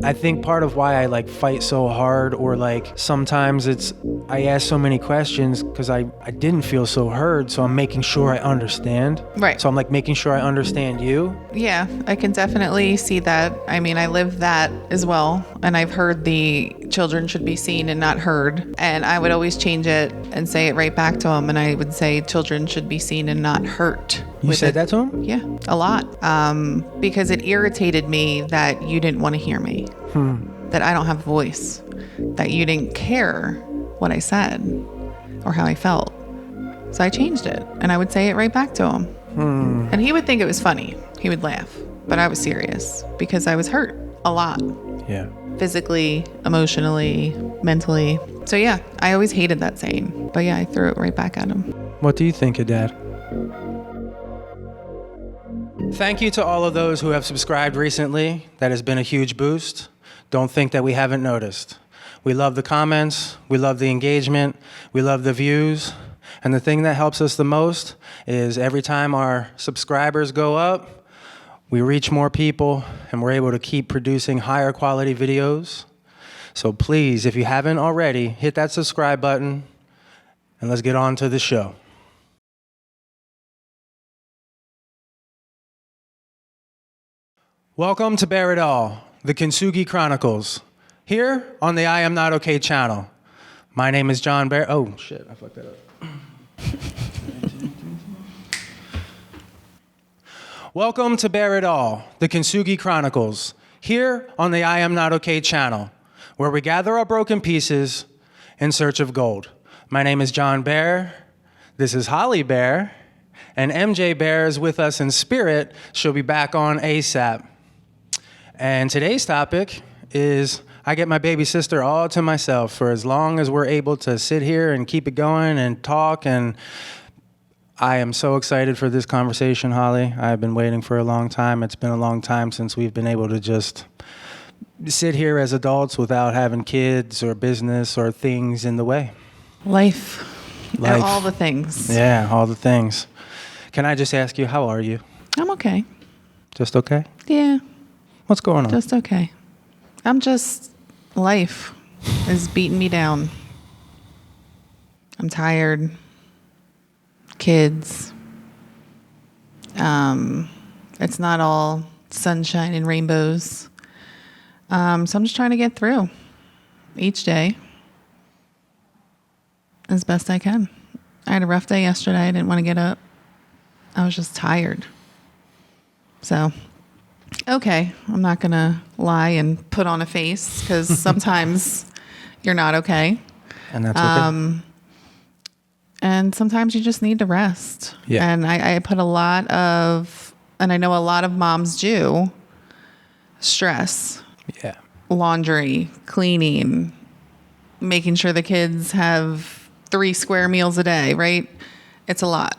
I think part of why I like fight so hard, or like sometimes I ask so many questions because I didn't feel so heard, so I'm making sure I understand. Right. So I'm like making sure I understand you. Yeah, I can definitely see that. I mean, I live that as well. And I've heard the children should be seen and not heard. And I would always change it and say it right back to them. And I would say children should be seen and not hurt. You said that to him? Yeah, a lot. Because it irritated me that you didn't want to hear me. That I don't have a voice. That you didn't care what I said or how I felt. So I changed it. And I would say it right back to him. And he would think it was funny. He would laugh. But I was serious because I was hurt a lot. Yeah. Physically, emotionally, mentally. So yeah, I always hated that saying. But yeah, I threw it right back at him. What do you think of Dad? Thank you to all of those who have subscribed recently. That has been a huge boost. Don't think that we haven't noticed. We love the comments. We love the engagement. We love the views. And the thing that helps us the most is every time our subscribers go up, we reach more people and we're able to keep producing higher quality videos. So please, if you haven't already, hit that subscribe button and let's get on to the show. Welcome to Bear It All, the Kintsugi Chronicles, here on the I Am Not Okay channel. My name is John Bear. Oh, shit, I fucked that up. Welcome to Bear It All, the Kintsugi Chronicles, here on the I Am Not Okay channel, where we gather our broken pieces in search of gold. My name is John Bear, this is Holly Bear, and MJ Bear is with us in spirit. She'll be back on ASAP. And today's topic is I get my baby sister all to myself for as long as we're able to sit here and keep it going and talk. And I am so excited for this conversation, Holly. I've been waiting for a long time. It's been a long time since we've been able to just sit here as adults without having kids or business or things in the way. Life. And all the things. Yeah, all the things. Can I just ask you, how are you? I'm okay. Just okay? Yeah. What's going on? Just okay. Life is beating me down. I'm tired. Kids. It's not all sunshine and rainbows. So I'm just trying to get through each day as best I can. I had a rough day yesterday. I didn't want to get up. I was just tired. So, okay, I'm not going to lie and put on a face because sometimes you're not okay. And that's okay. And sometimes you just need to rest. Yeah. And I put a lot of, and I know a lot of moms do, stress. Yeah. Laundry, cleaning, making sure the kids have 3 square meals a day, right? It's a lot.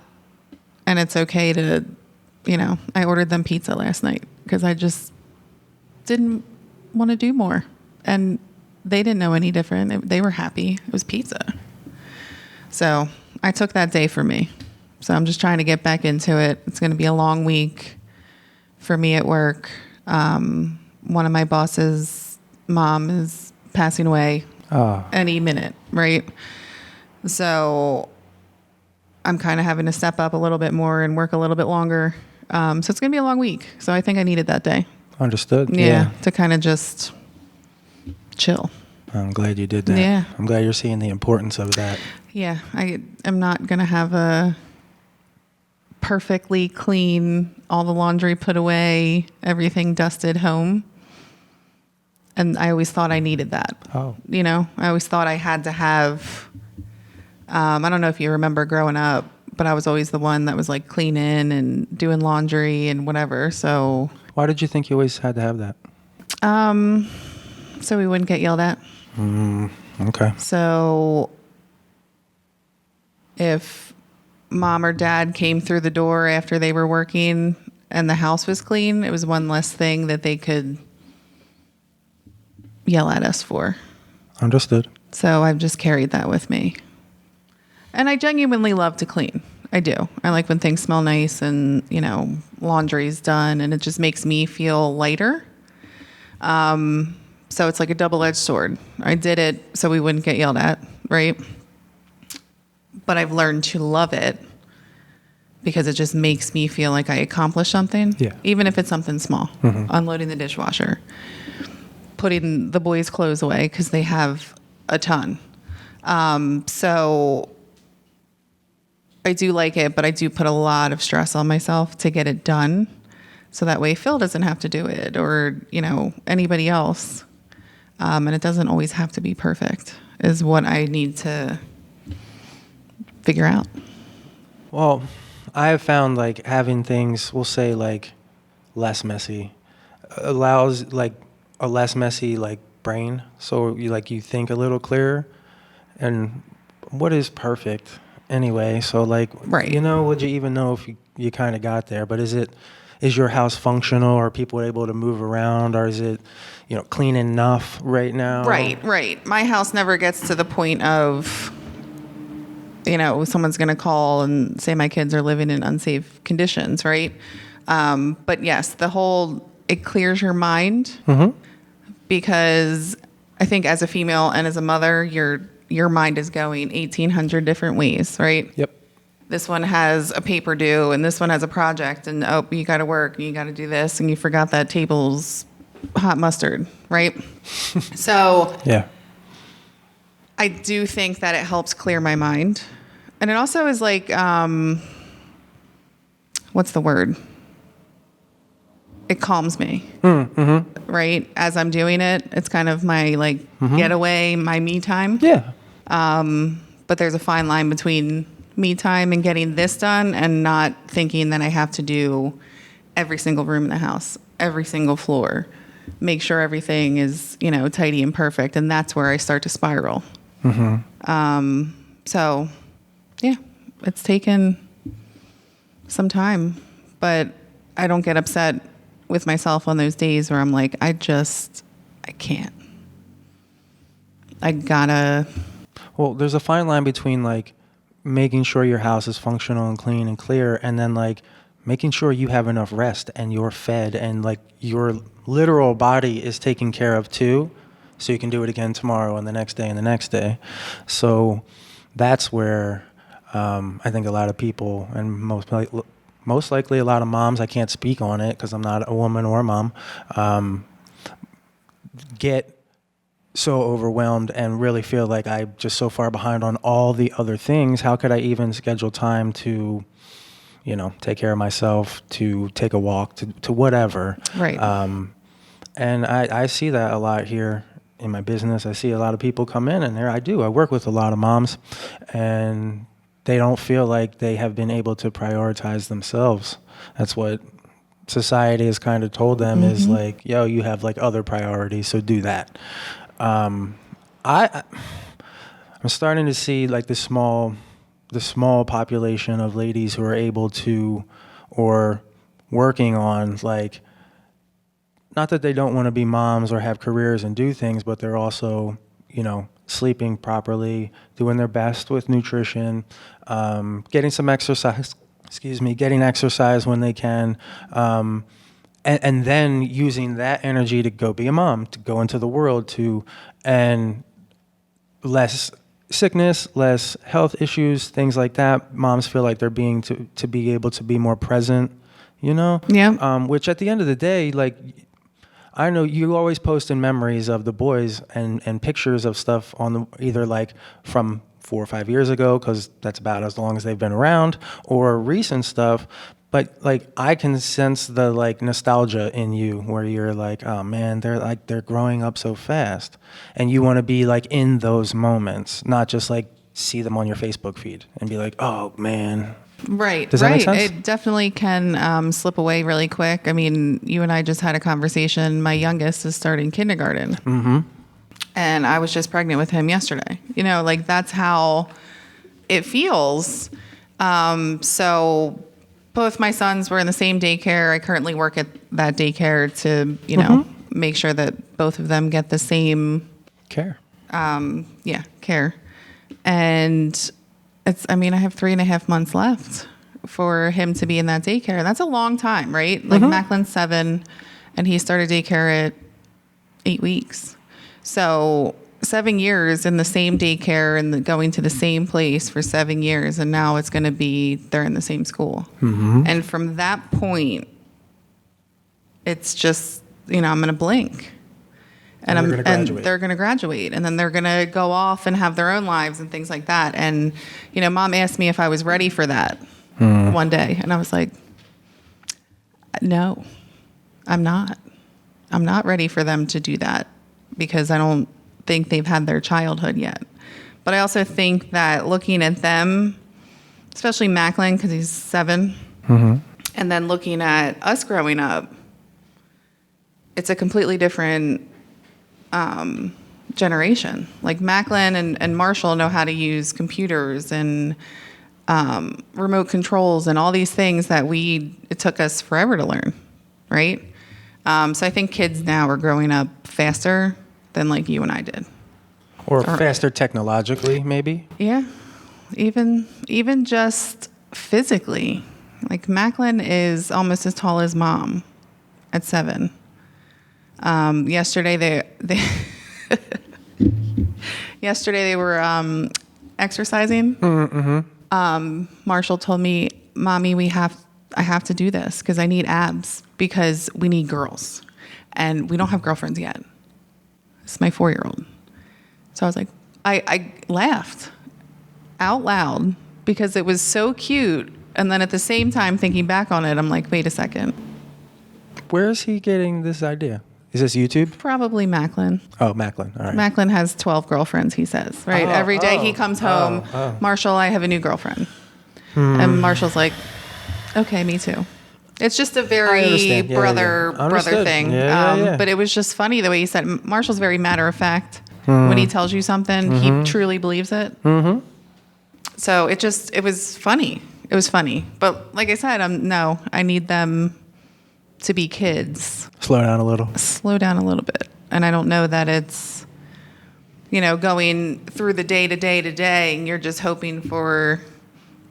And it's okay to, I ordered them pizza last night because I just didn't want to do more. And they didn't know any different. They were happy. It was pizza. So I took that day for me. So I'm just trying to get back into it. It's going to be a long week for me at work. One of my boss's mom is passing away any minute, right? So I'm kind of having to step up a little bit more and work a little bit longer. So it's going to be a long week. So I think I needed that day. Understood. Yeah. To kind of just chill. I'm glad you did that. Yeah. I'm glad you're seeing the importance of that. Yeah. I am not going to have a perfectly clean, all the laundry put away, everything dusted home. And I always thought I needed that. Oh. I always thought I had to have, I don't know if you remember growing up, but I was always the one that was like cleaning and doing laundry and whatever. So Why did you think you always had to have that? So we wouldn't get yelled at. Okay. So if mom or dad came through the door after they were working and the house was clean, it was one less thing that they could yell at us for. Understood. So I've just carried that with me. And I genuinely love to clean. I do. I like when things smell nice and, laundry's done and it just makes me feel lighter. So it's like a double-edged sword. I did it so we wouldn't get yelled at, right? But I've learned to love it because it just makes me feel like I accomplished something. Yeah. Even if it's something small. Unloading the dishwasher. Putting the boys' clothes away because they have a ton. So I do like it, but I do put a lot of stress on myself to get it done. So that way Phil doesn't have to do it or, anybody else. And it doesn't always have to be perfect is what I need to figure out. Well, I have found like having things, we'll say like less messy, allows like a less messy like brain. So you think a little clearer. And what is perfect anyway? So like, Right. Would you even know if you kind of got there? But is your house functional? Are people able to move around? Or is it, clean enough right now? Right. My house never gets to the point of, someone's going to call and say my kids are living in unsafe conditions, right? But yes, it clears your mind because I think as a female and as a mother, your mind is going 1,800 different ways, right? Yep. This one has a paper due and this one has a project and you got to work and you got to do this and you forgot that table's hot mustard, right? So yeah, I do think that it helps clear my mind. And it also is like, what's the word? It calms me, right? As I'm doing it, it's kind of my getaway, my me time. Yeah. But there's a fine line between me time and getting this done and not thinking that I have to do every single room in the house, every single floor, make sure everything is, tidy and perfect. And that's where I start to spiral. So yeah, it's taken some time, but I don't get upset with myself on those days where I'm like, I can't. I gotta. Well, there's a fine line between like making sure your house is functional and clean and clear, and then like making sure you have enough rest and you're fed and like your literal body is taken care of too, so you can do it again tomorrow and the next day and the next day. So that's where I think a lot of people and most likely a lot of moms, I can't speak on it because I'm not a woman or a mom, get so overwhelmed and really feel like I'm just so far behind on all the other things. How could I even schedule time to, take care of myself, to take a walk, to whatever. Right. And I see that a lot here in my business. I see a lot of people come in and I work with a lot of moms and they don't feel like they have been able to prioritize themselves. That's what society has kind of told them is like, yo, you have like other priorities, so do that. I'm starting to see like the small population of ladies who are able to, or working on like, not that they don't want to be moms or have careers and do things, but they're also, sleeping properly, doing their best with nutrition, getting some exercise, getting exercise when they can, and then using that energy to go be a mom, to go into the world, and less sickness, less health issues, things like that. Moms feel like they're being to be able to be more present, Yeah. which at the end of the day, like, I know you always posting memories of the boys and pictures of stuff on either like from 4 or 5 years ago, because that's about as long as they've been around, or recent stuff. But like I can sense the like nostalgia in you where you're like, oh man, they're growing up so fast, and you want to be like in those moments, not just like see them on your Facebook feed and be like, oh man. Right. Does that make sense? It definitely can slip away really quick. I mean, you and I just had a conversation. My youngest is starting kindergarten. Mm-hmm. And I was just pregnant with him yesterday. Like that's how it feels. So both my sons were in the same daycare. I currently work at that daycare to, make sure that both of them get the same care. Care. And I have 3.5 months left for him to be in that daycare. That's a long time, right? Like Macklin's 7 and he started daycare at 8 weeks. So 7 years in the same daycare and going to the same place for 7 years, and now it's going to be they're in the same school. And from that point, it's just, I'm going to blink. And they're going to graduate, and then they're going to go off and have their own lives and things like that. And, Mom asked me if I was ready for that one day. And I was like, no, I'm not. I'm not ready for them to do that because I don't think they've had their childhood yet. But I also think that looking at them, especially Macklin, because he's 7, and then looking at us growing up, it's a completely different generation. Like Macklin and Marshall know how to use computers and remote controls and all these things that it took us forever to learn, right? So I think kids now are growing up faster than like you and I did. Or faster technologically, maybe? Yeah. Even just physically. Like Macklin is almost as tall as Mom at 7. Yesterday they were exercising. Marshall told me, "Mommy, I have to do this because I need abs because we need girls, and we don't have girlfriends yet." It's my 4-year-old. So I was like, I laughed out loud because it was so cute, and then at the same time thinking back on it, I'm like, wait a second. Where is he getting this idea? Is this YouTube? Probably Macklin. Oh, Macklin. All right. Macklin has 12 girlfriends, he says, right? Every day he comes home, Marshall, I have a new girlfriend. And Marshall's like, okay, me too. It's just a very brother thing. Yeah. But it was just funny the way he said, Marshall's very matter of fact. When he tells you something, he truly believes it. So it was funny. It was funny. But like I said, I need them to be kids. Slow down a little bit. And I don't know that it's, going through the day to day and you're just hoping for,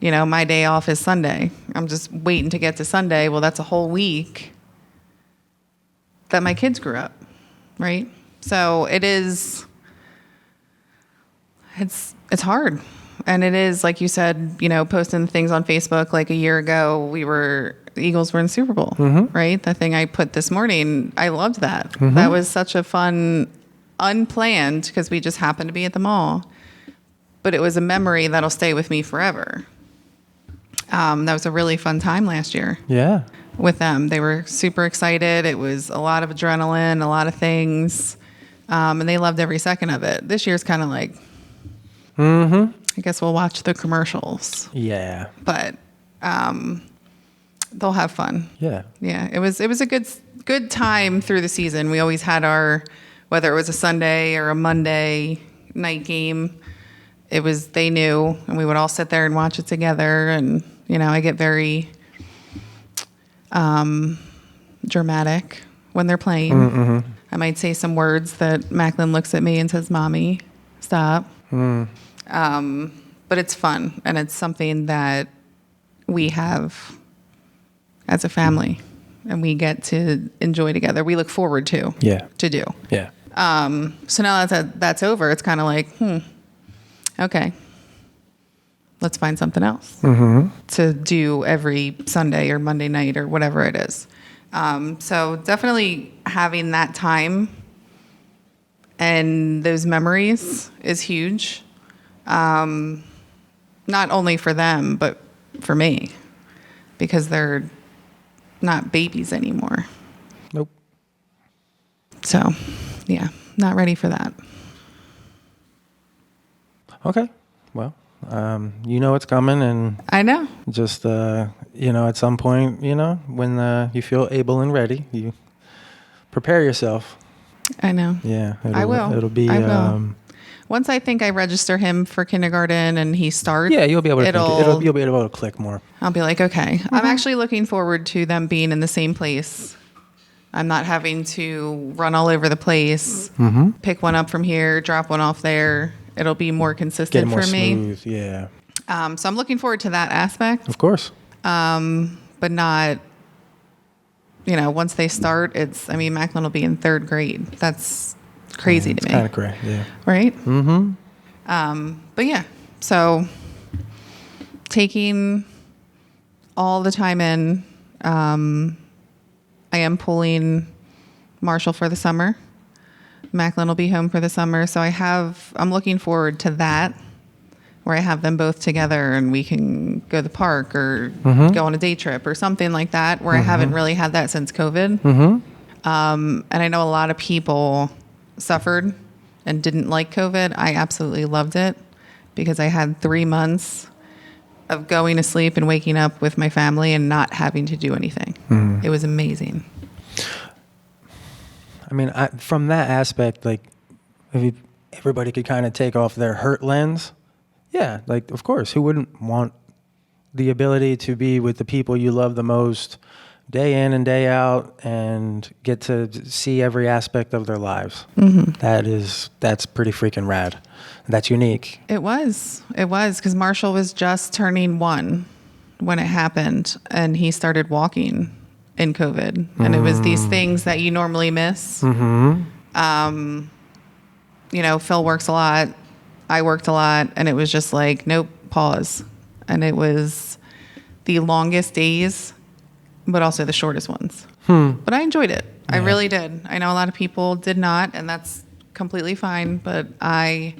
my day off is Sunday. I'm just waiting to get to Sunday. Well, that's a whole week that my kids grew up, right? So it's hard. And it is, like you said, posting things on Facebook like a year ago, the Eagles were in the Super Bowl, right? The thing I put this morning, I loved that. That was such a fun, unplanned, because we just happened to be at the mall. But it was a memory that'll stay with me forever. That was a really fun time last year. Yeah. With them. They were super excited. It was a lot of adrenaline, a lot of things. And they loved every second of it. This year's kind of like, I guess we'll watch the commercials. Yeah. But they'll have fun. Yeah. Yeah. It was a good time through the season. We always had whether it was a Sunday or a Monday night game, they knew, and we would all sit there and watch it together. And, I get very dramatic when they're playing. I might say some words that Macklin looks at me and says, "Mommy, stop." But it's fun, and it's something that we have as a family, and we get to enjoy together. We look forward to do. Yeah. So now that's over, it's kind of like, okay, let's find something else to do every Sunday or Monday night or whatever it is. So definitely having that time and those memories is huge. Not only for them, but for me, because they're not babies anymore. Nope. So, yeah, not ready for that. Okay. Well, it's coming, and I know. just, at some point, when you feel able and ready, you prepare yourself. I know. Yeah. I will. It'll be, I will. Once I think I register him for kindergarten and he starts, you'll be able to you'll be able to click more. I'll be like, okay. I'm actually looking forward to them being in the same place. I'm not having to run all over the place, pick one up from here, drop one off there. It'll be more consistent for me. Smooth, yeah. So I'm looking forward to that aspect. Of course. But not, once they start, Macklin will be in 3rd grade. That's crazy to me. Kind of crazy, yeah. Right? Mm-hmm. But yeah, so taking all the time in, I am pulling Marshall for the summer. Macklin will be home for the summer. So I'm looking forward to that, where I have them both together and we can go to the park or go on a day trip or something like that, where I haven't really had that since COVID. And I know a lot of people suffered and didn't like COVID. I absolutely loved it because I had 3 months of going to sleep and waking up with my family and not having to do anything. It was amazing. I mean, from that aspect, like, if everybody could kind of take off their hurt lens, yeah, like, of course, who wouldn't want the ability to be with the people you love the most day in and day out and get to see every aspect of their lives? That's pretty freaking rad. That's unique. It was because Marshall was just turning 1 when it happened, and he started walking in COVID, and it was these things that you normally miss. Phil works a lot, I worked a lot, and it was just like, nope, pause. And it was the longest days, but also the shortest ones. But I enjoyed it. Yeah. I really did. I know a lot of people did not, and that's completely fine, but I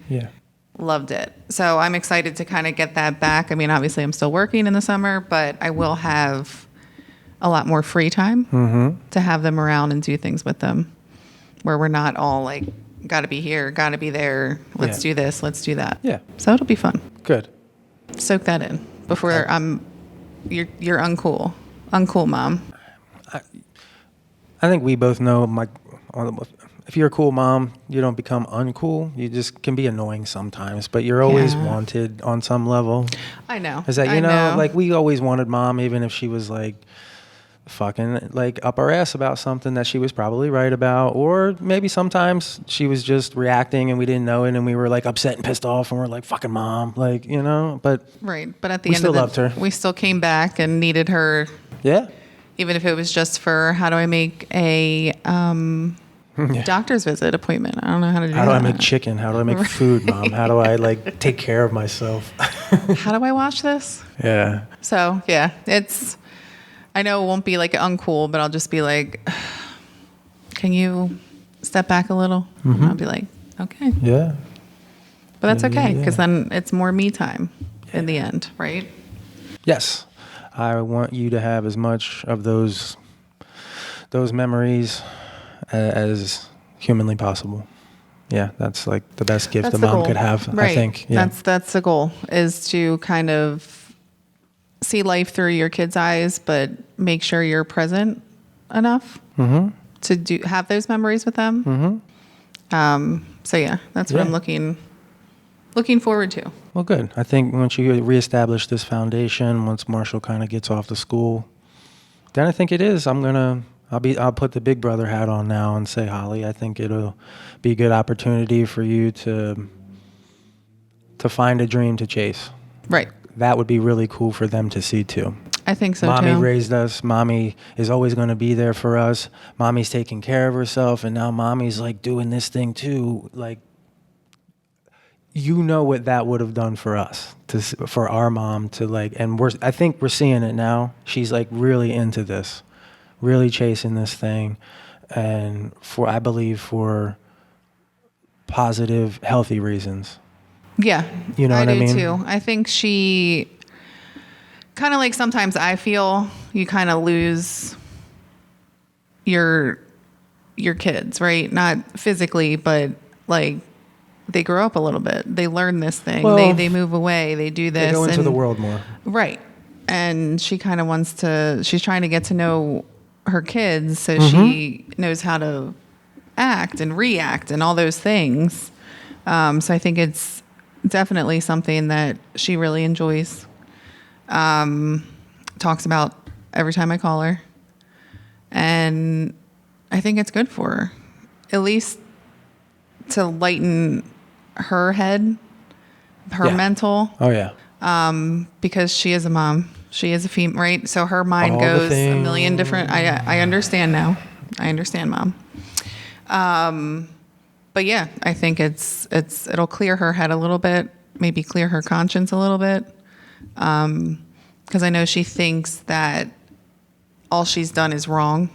loved it. So I'm excited to kind of get that back. I mean, obviously I'm still working in the summer, but I will have a lot more free time to have them around and do things with them, where we're not all like, got to be here, got to be there, let's do this, let's do that. Yeah. So it'll be fun. Good. Soak that in before you're uncool mom. I think we both know, if you're a cool mom, you don't become uncool. You just can be annoying sometimes, but you're always wanted on some level. I know. Is that, like, we always wanted mom, even if she was like fucking like up our ass about something that she was probably right about, or maybe sometimes she was just reacting and we didn't know it and we were like upset and pissed off and we're like, fucking mom, like, but right. But at the end of it, loved her. We still came back and needed her. Yeah. Even if it was just for, how do I make a doctor's visit appointment? I don't know how to do that. How do I make chicken? How do I make food, Mom? How do I like take care of myself? How do I wash this? Yeah. So yeah, I know it won't be like uncool, but I'll just be like, can you step back a little? And I'll be like, okay. Yeah. But that's okay, because then it's more me time in the end, right? Yes. I want you to have as much of those memories as humanly possible. Yeah, that's like the best gift a mom could have, right. I think. Yeah. That's the goal, is to kind of see life through your kids' eyes, but make sure you're present enough to have those memories with them. So yeah, that's what I'm looking forward to. Well, good. I think once you reestablish this foundation, once Marshall kind of gets off to school, then I think it is. I'll put the big brother hat on now and say, Holly, I think it'll be a good opportunity for you to find a dream to chase. Right. That would be really cool for them to see too. I think so Mommy too. raised us. Mommy is always going to be there for us. Mommy's taking care of herself, and now Mommy's like doing this thing too. Like, what that would have done for us, for our mom to like, and I think we're seeing it now. She's like really into this, really chasing this thing, and I believe for positive, healthy reasons. Yeah, you know what I mean? I do too. I think she kind of like, sometimes I feel you kind of lose your kids, right? Not physically, but like they grow up a little bit. They learn this thing. Well, they move away. They do this. They go into the world more. Right. And she kind of she's trying to get to know her kids so she knows how to act and react and all those things. So I think it's definitely something that she really enjoys. Talks about every time I call her. And I think it's good for her, at least to lighten her head, her mental. Oh yeah. Because she is a mom. She is a female, right? So her mind goes a million different. I understand now. I understand, Mom. But yeah, I think it'll clear her head a little bit, maybe clear her conscience a little bit. Because I know she thinks that all she's done is wrong.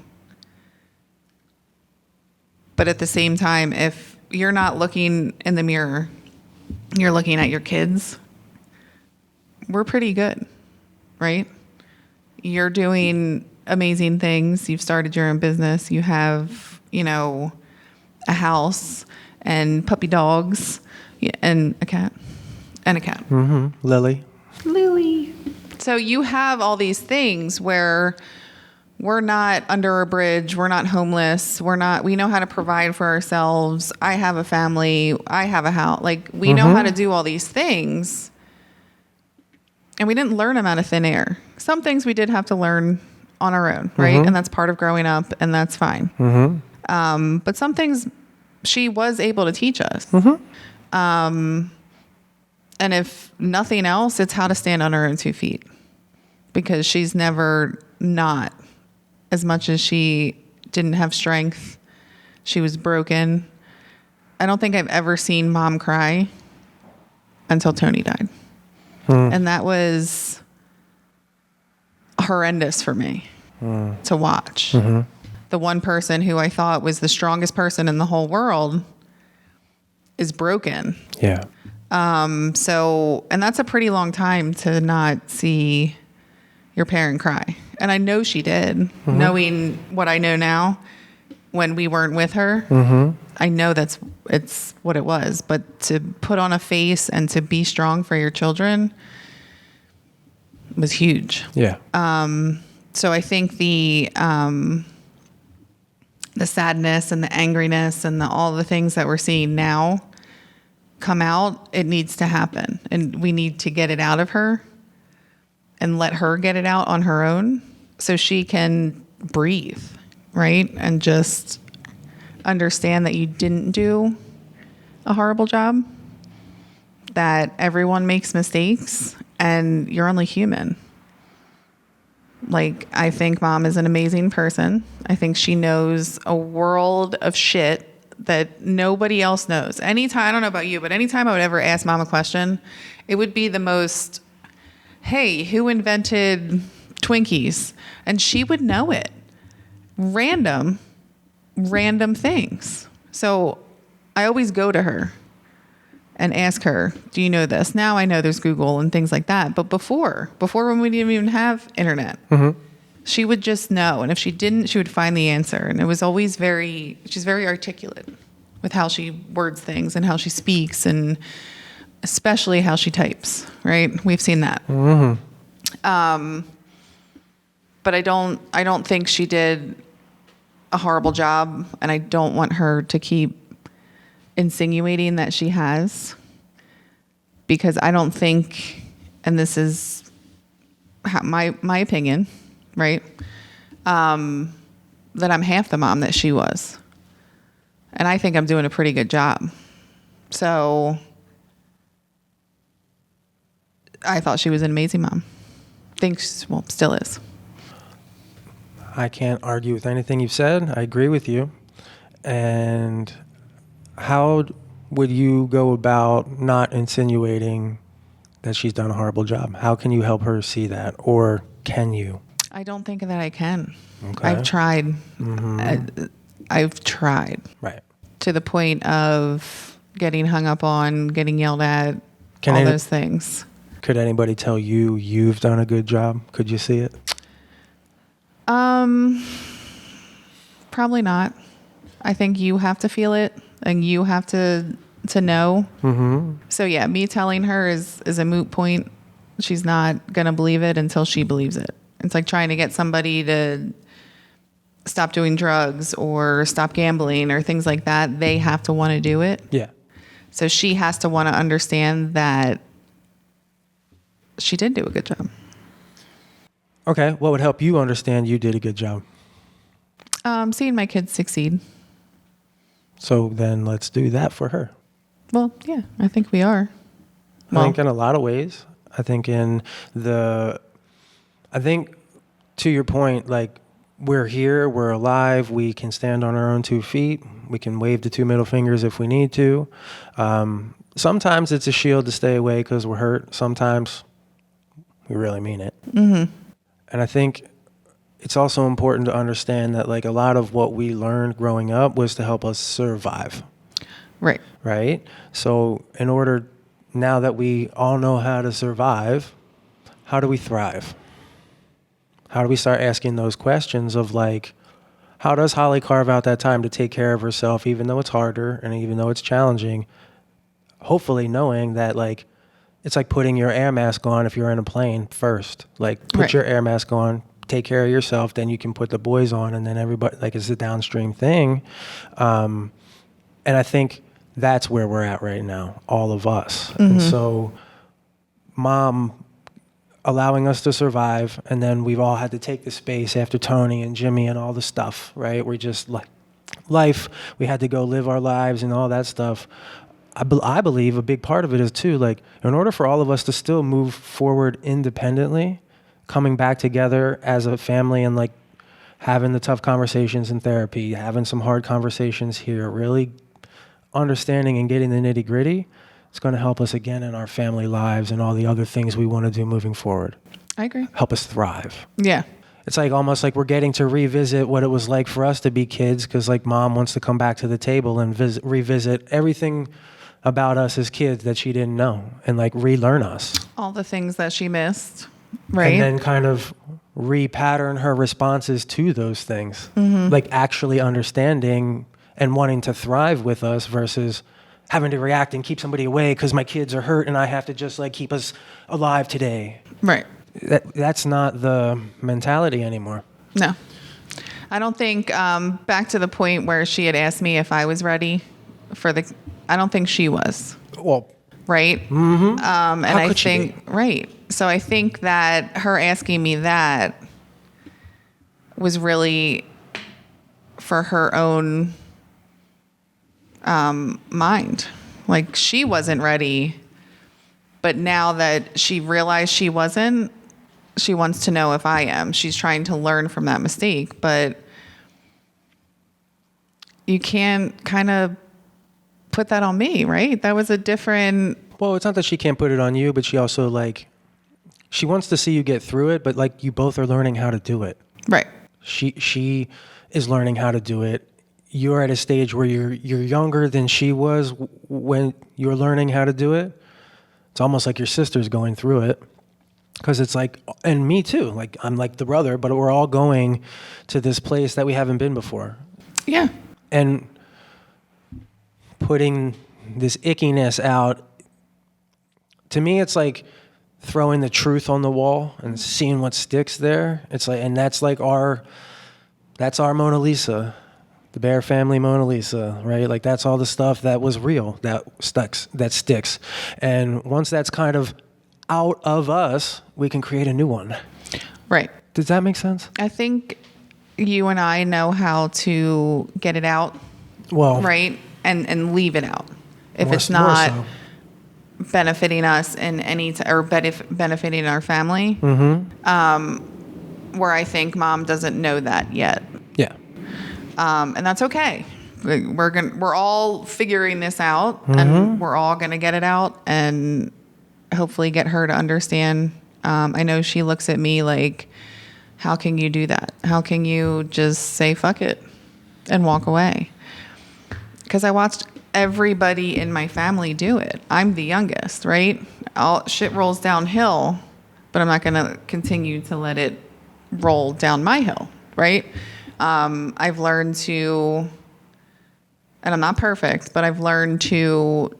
But at the same time, if you're not looking in the mirror, you're looking at your kids, we're pretty good, right? You're doing amazing things. You've started your own business. You have, a house and puppy dogs and a cat. Mm-hmm. Lily. So you have all these things where we're not under a bridge. We're not homeless. We know how to provide for ourselves. I have a family. I have a house. Like, we know how to do all these things. And we didn't learn them out of thin air. Some things we did have to learn on our own, right? And that's part of growing up, and that's fine. But some things she was able to teach us. And if nothing else, it's how to stand on her own 2 feet. Because she's never not. As much as she didn't have strength, she was broken. I don't think I've ever seen Mom cry until Tony died. And that was horrendous for me to watch. The one person who I thought was the strongest person in the whole world is broken. Yeah. And that's a pretty long time to not see your parent cry. And I know she did, knowing what I know now when we weren't with her. I know it's what it was. But to put on a face and to be strong for your children was huge. Yeah. So I think the sadness and the angriness and all the things that we're seeing now come out, it needs to happen. And we need to get it out of her and let her get it out on her own so she can breathe, right? And just understand that you didn't do a horrible job, that everyone makes mistakes, and you're only human. Like, I think Mom is an amazing person. I think she knows a world of shit that nobody else knows. Anytime, I don't know about you, but anytime I would ever ask Mom a question, it would be the most, hey, who invented Twinkies? And she would know it. Random things. So I always go to her and ask her, do you know this? Now I know there's Google and things like that. But before when we didn't even have internet, she would just know. And if she didn't, she would find the answer. And it was always she's very articulate with how she words things and how she speaks, and especially how she types, right? We've seen that. But I don't think she did a horrible job, and I don't want her to keep insinuating that she has, because I don't think, and this is my opinion, right? That I'm half the mom that she was. And I think I'm doing a pretty good job. So I thought she was an amazing mom. Still is. I can't argue with anything you've said. I agree with you. And how would you go about not insinuating that she's done a horrible job? How can you help her see that? Or can you? I don't think that I can. Okay. I've tried. I've tried. Right. To the point of getting hung up on, getting yelled at, those things. Could anybody tell you you've done a good job? Could you see it? Probably not. I think you have to feel it, and you have to know. So yeah, me telling her is a moot point. She's not gonna believe it until she believes it. It's like trying to get somebody to stop doing drugs or stop gambling or things like that. They have to want to do it. Yeah. So she has to want to understand that she did do a good job. Okay. What would help you understand you did a good job? Seeing my kids succeed. So then let's do that for her. Well, yeah, I think we are. I think in a lot of ways. I think to your point, like, we're here, we're alive, we can stand on our own 2 feet, we can wave the 2 middle fingers if we need to. Sometimes it's a shield to stay away because we're hurt. Sometimes we really mean it. Mm-hmm. And I think it's also important to understand that like a lot of what we learned growing up was to help us survive. Right. Right? So in order, now that we all know how to survive, how do we thrive? How do we start asking those questions of like, how does Holly carve out that time to take care of herself, even though it's harder and even though it's challenging? Hopefully knowing that like, it's like putting your air mask on if you're in a plane first. Like put Right. your air mask on, take care of yourself, then you can put the boys on, and then everybody, like it's a downstream thing. And I think that's where we're at right now, all of us. Mm-hmm. And so mom allowing us to survive, and then we've all had to take the space after Tony and Jimmy and all the stuff, right? We're just like life, we had to go live our lives and all that stuff. I believe a big part of it is too, like in order for all of us to still move forward independently, coming back together as a family and like having the tough conversations in therapy, having some hard conversations here, really understanding and getting the nitty gritty, it's going to help us again in our family lives and all the other things we want to do moving forward. I agree. Help us thrive. Yeah. It's like almost like we're getting to revisit what it was like for us to be kids, because like mom wants to come back to the table and revisit everything about us as kids that she didn't know and like relearn us. All the things that she missed, right? And then kind of repattern her responses to those things. Mm-hmm. Like actually understanding and wanting to thrive with us versus having to react and keep somebody away because my kids are hurt and I have to just like keep us alive today. Right. That's not the mentality anymore. No. I don't think, back to the point where she had asked me if I was ready for I don't think she was. Well, right. Mm-hmm. And How I could she think, be? right. So I think that her asking me that was really for her own mind. Like she wasn't ready, but now that she realized she wasn't, she wants to know if I am. She's trying to learn from that mistake, but you can't kind of put that on me, right? That was a different... Well, it's not that she can't put it on you, but she also like, she wants to see you get through it, but like you both are learning how to do it. Right. She is learning how to do it. You're at a stage where you're younger than she was when you're learning how to do it. It's almost like your sister's going through it. Because it's like, and me too, like I'm like the brother, but we're all going to this place that we haven't been before. Yeah. And putting this ickiness out, to me, it's like throwing the truth on the wall and seeing what sticks there. It's like, and that's like that's our Mona Lisa, the Bear family Mona Lisa, right? Like that's all the stuff that was real, that sticks. And once that's kind of out of us, we can create a new one. Right. Does that make sense? I think you and I know how to get it out. Well, right. And leave it out. If more, it's not so. benefiting us in any, or benefiting our family, where I think mom doesn't know that yet. Yeah. And that's okay. We're all figuring this out, and we're all gonna get it out, and hopefully get her to understand. I know she looks at me like, how can you do that? How can you just say fuck it and walk away? Because I watched everybody in my family do it. I'm the youngest, right? All shit rolls downhill, but I'm not gonna continue to let it roll down my hill, right? I've learned to, and I'm not perfect, but I've learned to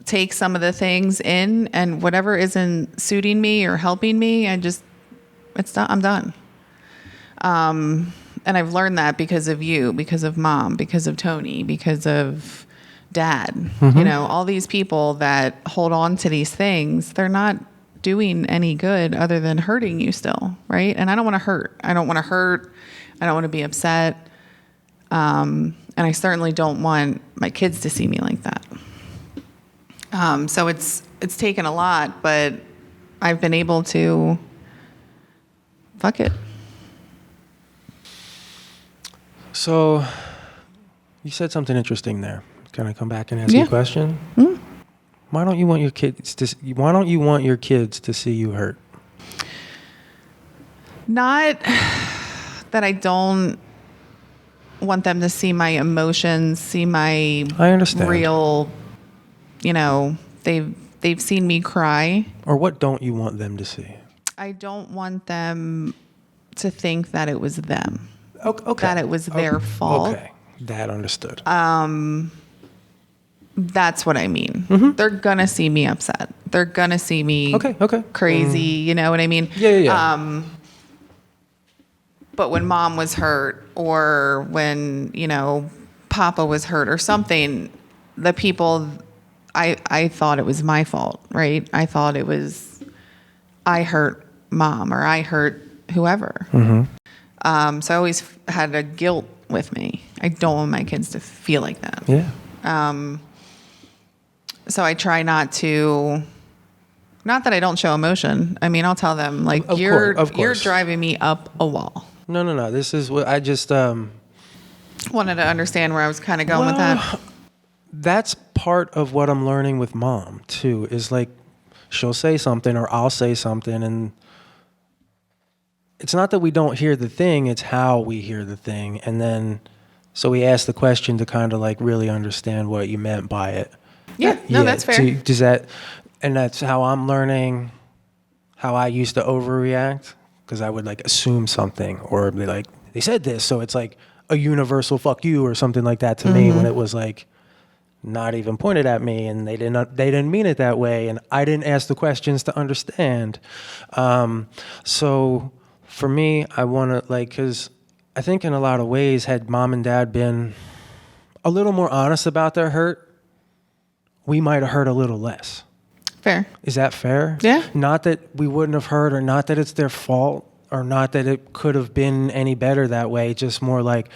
take some of the things in, and whatever isn't suiting me or helping me, I'm done. And I've learned that because of you, because of mom, because of Tony, because of dad. You know, all these people that hold on to these things, they're not doing any good other than hurting you still, right? And I don't want to hurt. I don't want to hurt. I don't want to be upset. And I certainly don't want my kids to see me like that. So it's taken a lot, but I've been able to fuck it. So you said something interesting there. Can I come back and ask you a question? Mm. Why don't you want your kids to see you hurt? Not that I don't want them to see my emotions, see my I understand. real, they've seen me cry. Or what don't you want them to see? I don't want them to think that it was them. Okay. That it was their fault. Okay. That understood. That's what I mean. Mm-hmm. They're going to see me upset. They're going to see me crazy. You know what I mean? Yeah. But when mom was hurt or when, Papa was hurt or something, the people, I thought it was my fault, right? I thought it was, I hurt mom or I hurt whoever. Mm-hmm. So I always had a guilt with me. I don't want my kids to feel like that. Yeah. So I try not that I don't show emotion. I mean, I'll tell them like, Of you're course. driving me up a wall. No. This is what I just Wanted to understand where I was kind of going with that. That's part of what I'm learning with mom too, is like she'll say something or I'll say something, and it's not that we don't hear the thing, it's how we hear the thing. And then so we ask the question to kind of like really understand what you meant by it. Yeah, no, that's fair. And that's how I'm learning how I used to overreact, because I would like assume something or be like, they said this, so it's like a universal fuck you or something like that to me, when it was like not even pointed at me, and they didn't mean it that way, and I didn't ask the questions to understand. So for me, I want to like, because I think in a lot of ways, had mom and dad been a little more honest about their hurt, we might have hurt a little less. Fair. Is that fair? Yeah. Not that we wouldn't have hurt, or not that it's their fault, or not that it could have been any better that way. Just more like,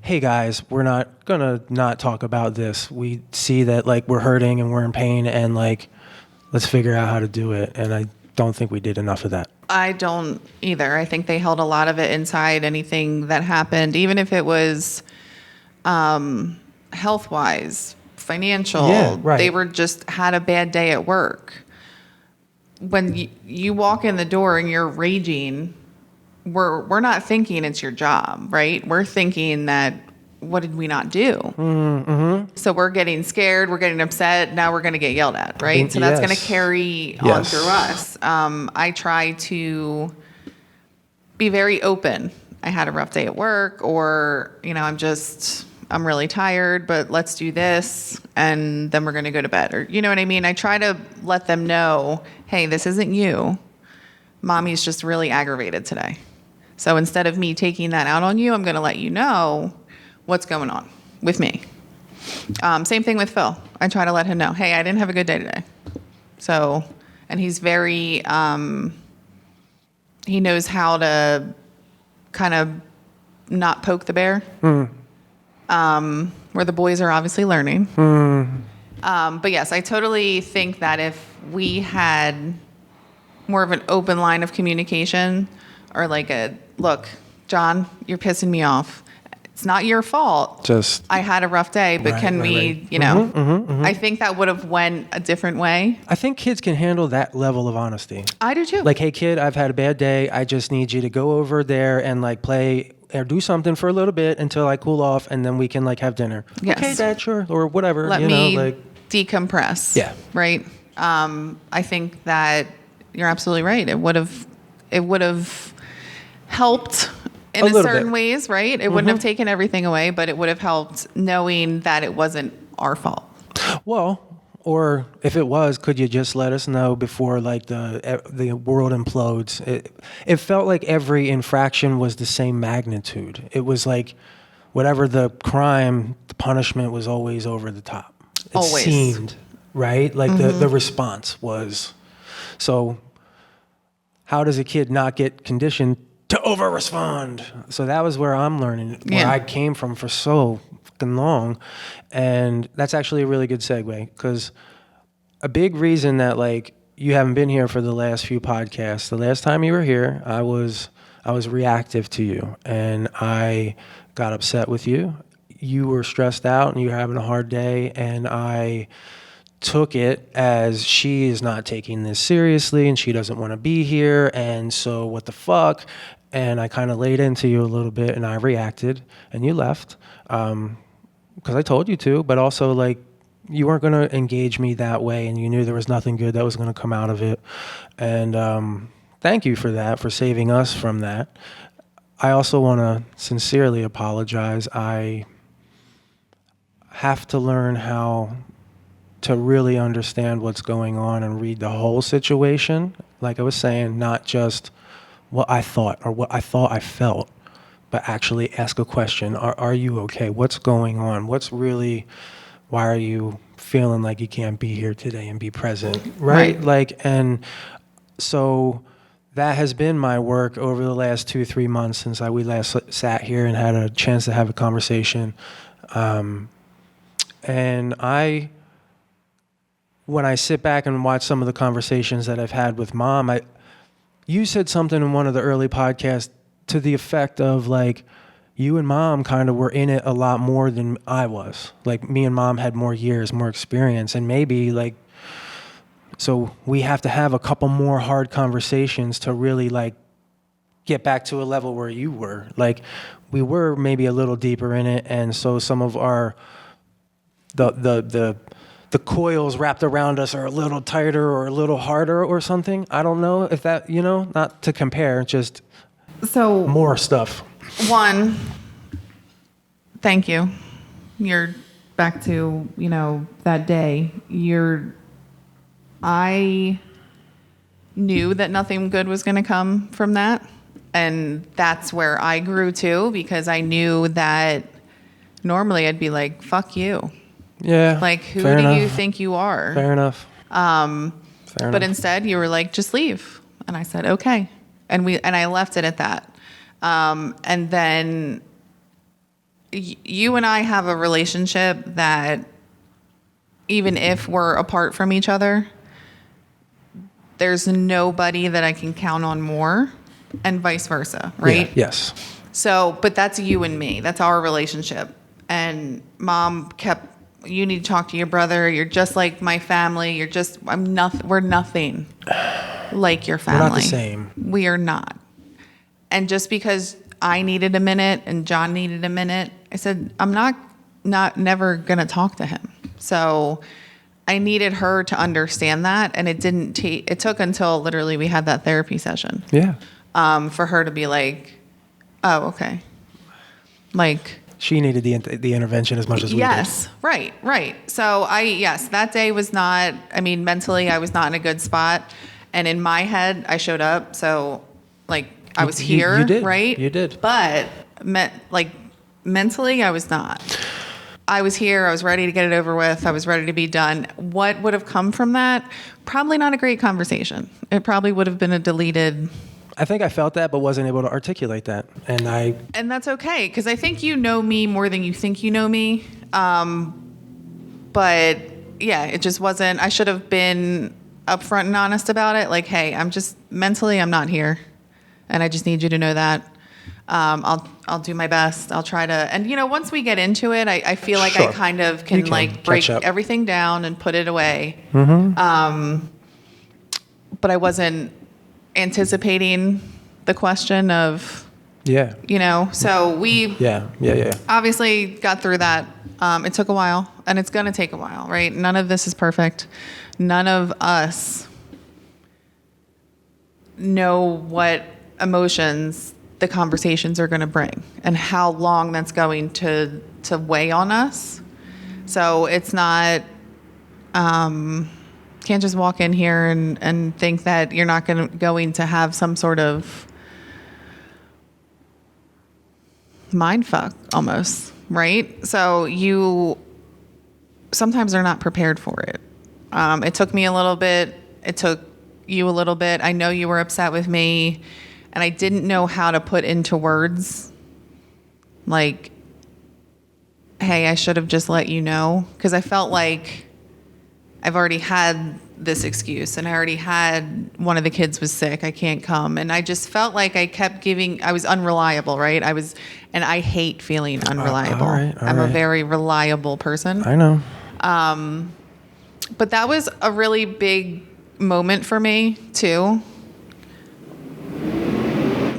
hey guys, we're not gonna not talk about this. We see that like we're hurting and we're in pain, and like let's figure out how to do it. And I don't think we did enough of that. I don't either. I think they held a lot of it inside. Anything that happened, even if it was health-wise, financial, Yeah, right. They were just had a bad day at work. When you walk in the door and you're raging, we're not thinking it's your job, right? We're thinking that, what did we not do? Mm-hmm. So we're getting scared, we're getting upset, now we're going to get yelled at, right? So that's going to carry on through us. I try to be very open. I had a rough day at work, or, I'm really tired, but let's do this, and then we're going to go to bed. Or, you know what I mean? I try to let them know, hey, this isn't you. Mommy's just really aggravated today. So instead of me taking that out on you, I'm going to let you know what's going on with me. Same thing with Phil. I try to let him know, hey, I didn't have a good day today. So, and he's very, he knows how to kind of not poke the bear. Where the boys are obviously learning. But yes, I totally think that if we had more of an open line of communication, or like look, John, you're pissing me off. It's not your fault. Just I had a rough day, but can we, I think that would have went a different way. I think kids can handle that level of honesty. I do too. Like, hey kid, I've had a bad day. I just need you to go over there and like play or do something for a little bit until I cool off, and then we can like have dinner. Yes. Okay, Dad, sure, or whatever. Let me decompress. Yeah. Right. I think that you're absolutely right. It would have helped in a certain ways, right? It wouldn't have taken everything away, but it would have helped knowing that it wasn't our fault. Well, or if it was, could you just let us know before like the world implodes? It felt like every infraction was the same magnitude. It was like whatever the crime, the punishment was always over the top. It seemed, right? Like the response was. So how does a kid not get conditioned to over-respond? So that was where I'm learning, where I came from for so fucking long. And that's actually a really good segue, because a big reason that like you haven't been here for the last few podcasts, the last time you were here, I I was reactive to you, and I got upset with you. You were stressed out and you were having a hard day, and I took it as she is not taking this seriously and she doesn't want to be here, and so what the fuck? And I kind of laid into you a little bit, and I reacted, and you left because I told you to, but also like you weren't going to engage me that way, and you knew there was nothing good that was going to come out of it. And thank you for that, for saving us from that. I also want to sincerely apologize. I have to learn how to really understand what's going on and read the whole situation. Like I was saying, not just what I thought or what I thought I felt, but actually ask a question. Are you okay? What's going on? Why are you feeling like you can't be here today and be present? Right? Like, and so that has been my work over the last 2-3 months since we last sat here and had a chance to have a conversation. And when I sit back and watch some of the conversations that I've had with Mom, you said something in one of the early podcasts to the effect of like, you and Mom kind of were in it a lot more than I was. Like me and Mom had more years, more experience, and maybe like, so we have to have a couple more hard conversations to really like get back to a level where you were. Like we were maybe a little deeper in it, and so some of our the coils wrapped around us are a little tighter or a little harder or something. I don't know if that, not to compare, just So more stuff. One, thank you. You're back to, that day. I knew that nothing good was going to come from that. And that's where I grew too, because I knew that normally I'd be like, fuck you. Yeah. Like, who do you think you are? Fair enough. But instead you were like, just leave. And I said, okay. And I left it at that. And then you and I have a relationship that even if we're apart from each other, there's nobody that I can count on more, and vice versa, right? Yeah, yes. So, but that's you and me. That's our relationship. And Mom kept, you need to talk to your brother. You're just like my family. We're nothing like your family. We're not the same. We are not. And just because I needed a minute and John needed a minute, I said, I'm never going to talk to him. So I needed her to understand that. And it took until literally we had that therapy session. Yeah. For her to be like, oh, okay. Like, she needed the intervention as much as we did. Yes, right. So that day was not, mentally I was not in a good spot. And in my head, I showed up. So like I was here, you did. right? You did. But mentally I was not. I was here. I was ready to get it over with. I was ready to be done. What would have come from that? Probably not a great conversation. It probably would have been a deleted. I think I felt that, but wasn't able to articulate that. And that's okay, because I think you know me more than you think you know me. But yeah, it just wasn't. I should have been upfront and honest about it. Like, hey, I'm not here, and I just need you to know that. I'll do my best. I'll try to. And once we get into it, I feel like Sure. I kind of can break everything down and put it away. Mm-hmm. But I wasn't anticipating the question of, so we obviously got through that. It took a while, and it's going to take a while, right? None of this is perfect. None of us know what emotions the conversations are going to bring and how long that's going to weigh on us. So it's not, can't just walk in here and think that you're not going to have some sort of mind fuck almost, right? So you sometimes are not prepared for it. It took me a little bit. It took you a little bit. I know you were upset with me, and I didn't know how to put into words like, hey, I should have just let you know, because I felt like I've already had this excuse, and I already had one of the kids was sick. I can't come. And I just felt like I was unreliable, right? And I hate feeling unreliable. All right. I'm a very reliable person. I know. But that was a really big moment for me too,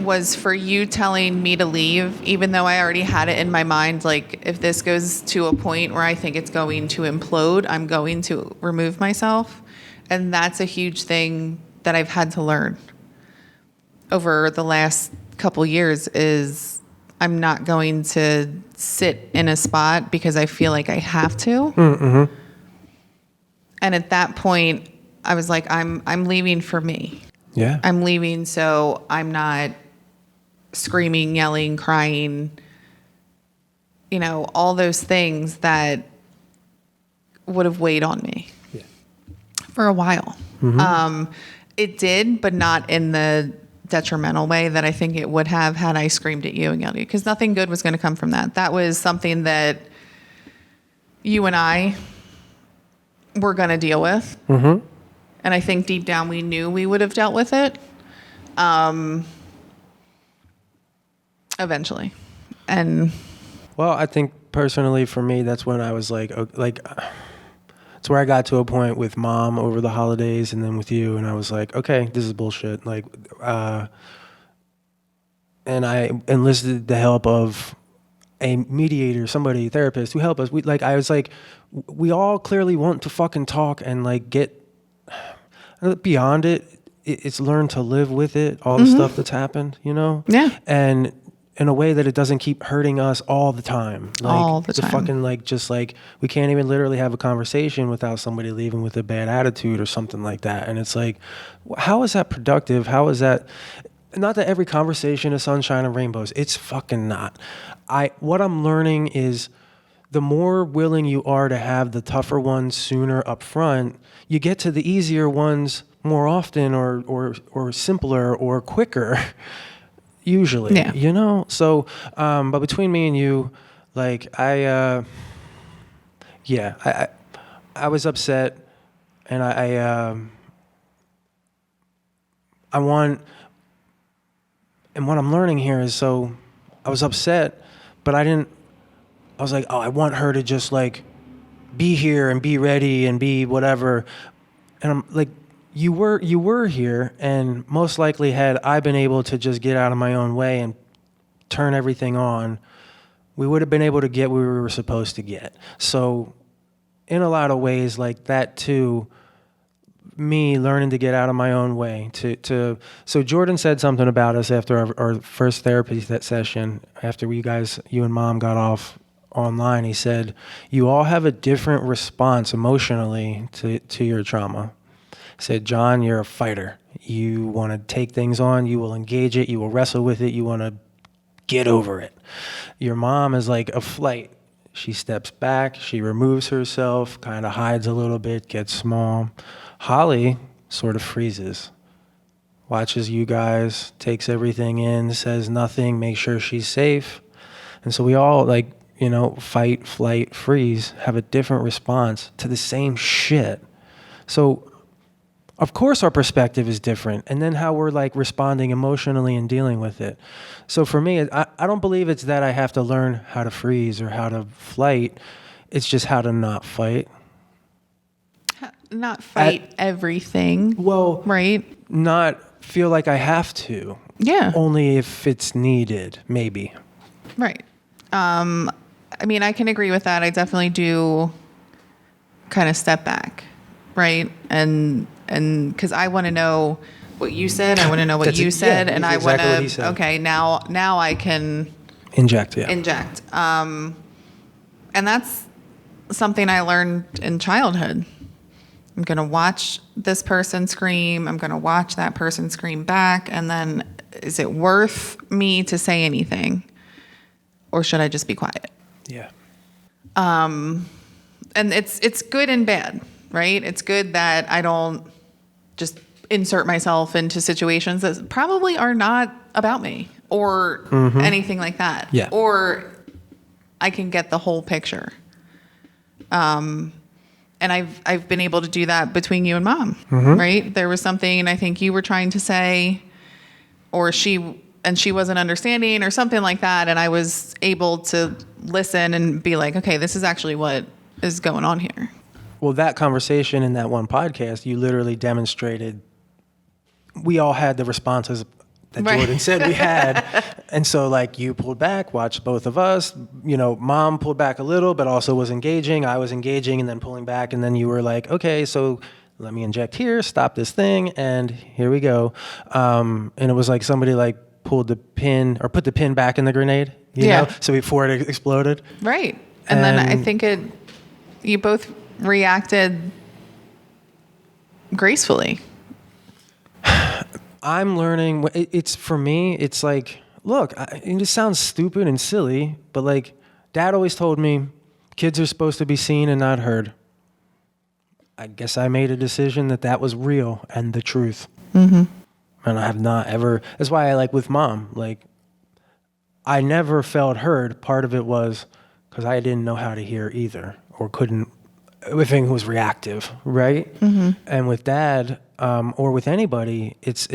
was for you telling me to leave, even though I already had it in my mind, like, if this goes to a point where I think it's going to implode, I'm going to remove myself. And that's a huge thing that I've had to learn over the last couple years, is I'm not going to sit in a spot because I feel like I have to. Mm-hmm. And at that point, I was like, I'm leaving for me. Yeah. I'm leaving so I'm not screaming, yelling, crying, all those things that would have weighed on me for a while. Mm-hmm. It did, but not in the detrimental way that I think it would have had I screamed at you and yelled at you, because nothing good was going to come from that. That was something that you and I were going to deal with. Mm-hmm. And I think deep down we knew we would have dealt with it eventually. And well, I think personally for me, that's when I was like, it's where I got to a point with Mom over the holidays and then with you, and I was like, okay, this is bullshit. Like, and I enlisted the help of a mediator, somebody, therapist who helped us. I was like, we all clearly want to fucking talk and like get beyond it. It's learn to live with it, all the stuff that's happened, Yeah. And in a way that it doesn't keep hurting us all the time. All the time. Fucking we can't even literally have a conversation without somebody leaving with a bad attitude or something like that. And it's like, how is that productive? How is that? Not that every conversation is sunshine and rainbows. It's fucking not. What I'm learning is the more willing you are to have the tougher ones sooner up front, you get to the easier ones more often or simpler or quicker. Usually, Yeah. So, but between me and you, like, I was upset, and I want, and what I'm learning here is, so I was upset, but I was like, oh, I want her to just like be here and be ready and be whatever. And I'm like, you were here, and most likely had I been able to just get out of my own way and turn everything on, we would have been able to get where we were supposed to get. So in a lot of ways, like that too, me learning to get out of my own way so Jordan said something about us after our first therapy session, after you and Mom got off online. He said, you all have a different response emotionally to your trauma. He said, John, you're a fighter. You want to take things on, you will engage it, you will wrestle with it, you want to get over it. Your mom is like a flight. She steps back, she removes herself, kind of hides a little bit, gets small. Holly sort of freezes, watches you guys, takes everything in, says nothing, makes sure she's safe. And so we all, like, fight, flight, freeze, have a different response to the same shit. So of course our perspective is different, and then how we're like responding emotionally and dealing with it. So for me, I don't believe it's that I have to learn how to freeze or how to flight. It's just how to not fight. Not fight everything. Well, right? Not feel like I have to. Yeah. Only if it's needed, maybe. Right. I mean, I can agree with that. I definitely do kind of step back, right? And because I want to know what you said, I want to know what you said, and I exactly want to. Okay, now I can inject. Yeah. Inject. And that's something I learned in childhood. I'm going to watch this person scream. I'm going to watch that person scream back. And then is it worth me to say anything? Or should I just be quiet? Yeah. And it's good and bad, right? It's good that I don't just insert myself into situations that probably are not about me or anything like that. Yeah. Or I can get the whole picture. And I've been able to do that between you and mom, right? There was something I think you were trying to say, or she wasn't understanding or something like that. And I was able to listen and be like, okay, this is actually what is going on here. Well, that conversation in that one podcast, you literally demonstrated we all had the responses that Right. Jordan said we had. And so like you pulled back, watched both of us, mom pulled back a little, but also was engaging. I was engaging and then pulling back. And then you were like, okay, so let me inject here, stop this thing. And here we go. And it was like somebody like pulled the pin or put the pin back in the grenade, you know? So before it exploded. Right. And then I think you both reacted gracefully. I'm learning. It's for me. It's like, look, it just sounds stupid and silly, but like, Dad always told me, kids are supposed to be seen and not heard. I guess I made a decision that was real and the truth. Mm-hmm. And I have not ever. That's why I like with Mom. Like, I never felt heard. Part of it was because I didn't know how to hear either, or couldn't. Everything was reactive, right? Mm-hmm. And with Dad, or with anybody, it's.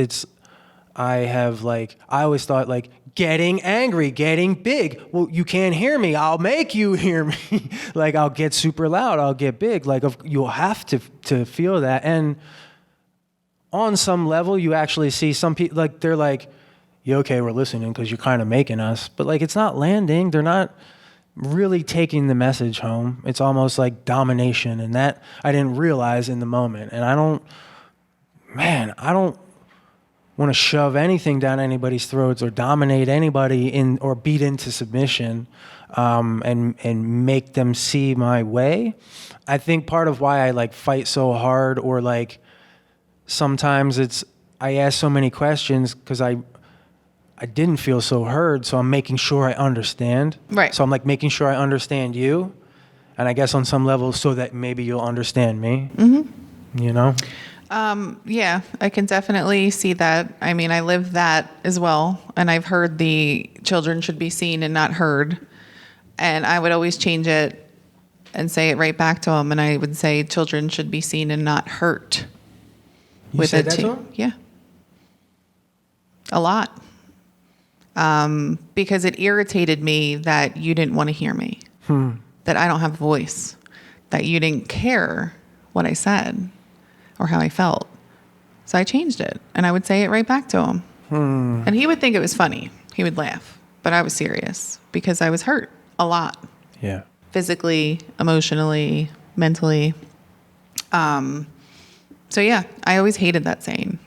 I always thought like getting angry, getting big. Well, you can't hear me. I'll make you hear me. Like I'll get super loud. I'll get big. Like you'll have to feel that. And on some level, you actually see some people like they're like, "Yeah, okay, we're listening because you're kind of making us." But like it's not landing. They're not really taking the message home. It's almost like domination, and that I didn't realize in the moment. And I don't want to shove anything down anybody's throats or dominate anybody or beat into submission, and make them see my way. I think part of why I like fight so hard, or like sometimes I ask so many questions because I didn't feel so heard, so I'm making sure I understand. Right. So I'm like making sure I understand you, and I guess on some level so that maybe you'll understand me. Mm-hmm. You know? Yeah, I can definitely see that. I mean, I live that as well, and I've heard the children should be seen and not heard, and I would always change it and say it right back to them, and I would say children should be seen and not hurt. You said that to them? Yeah. A lot. Because it irritated me that you didn't want to hear me, that I don't have a voice, that you didn't care what I said or how I felt. So I changed it, and I would say it right back to him. And he would think it was funny. He would laugh, but I was serious because I was hurt a lot. Yeah. Physically, emotionally, mentally. So yeah, I always hated that saying,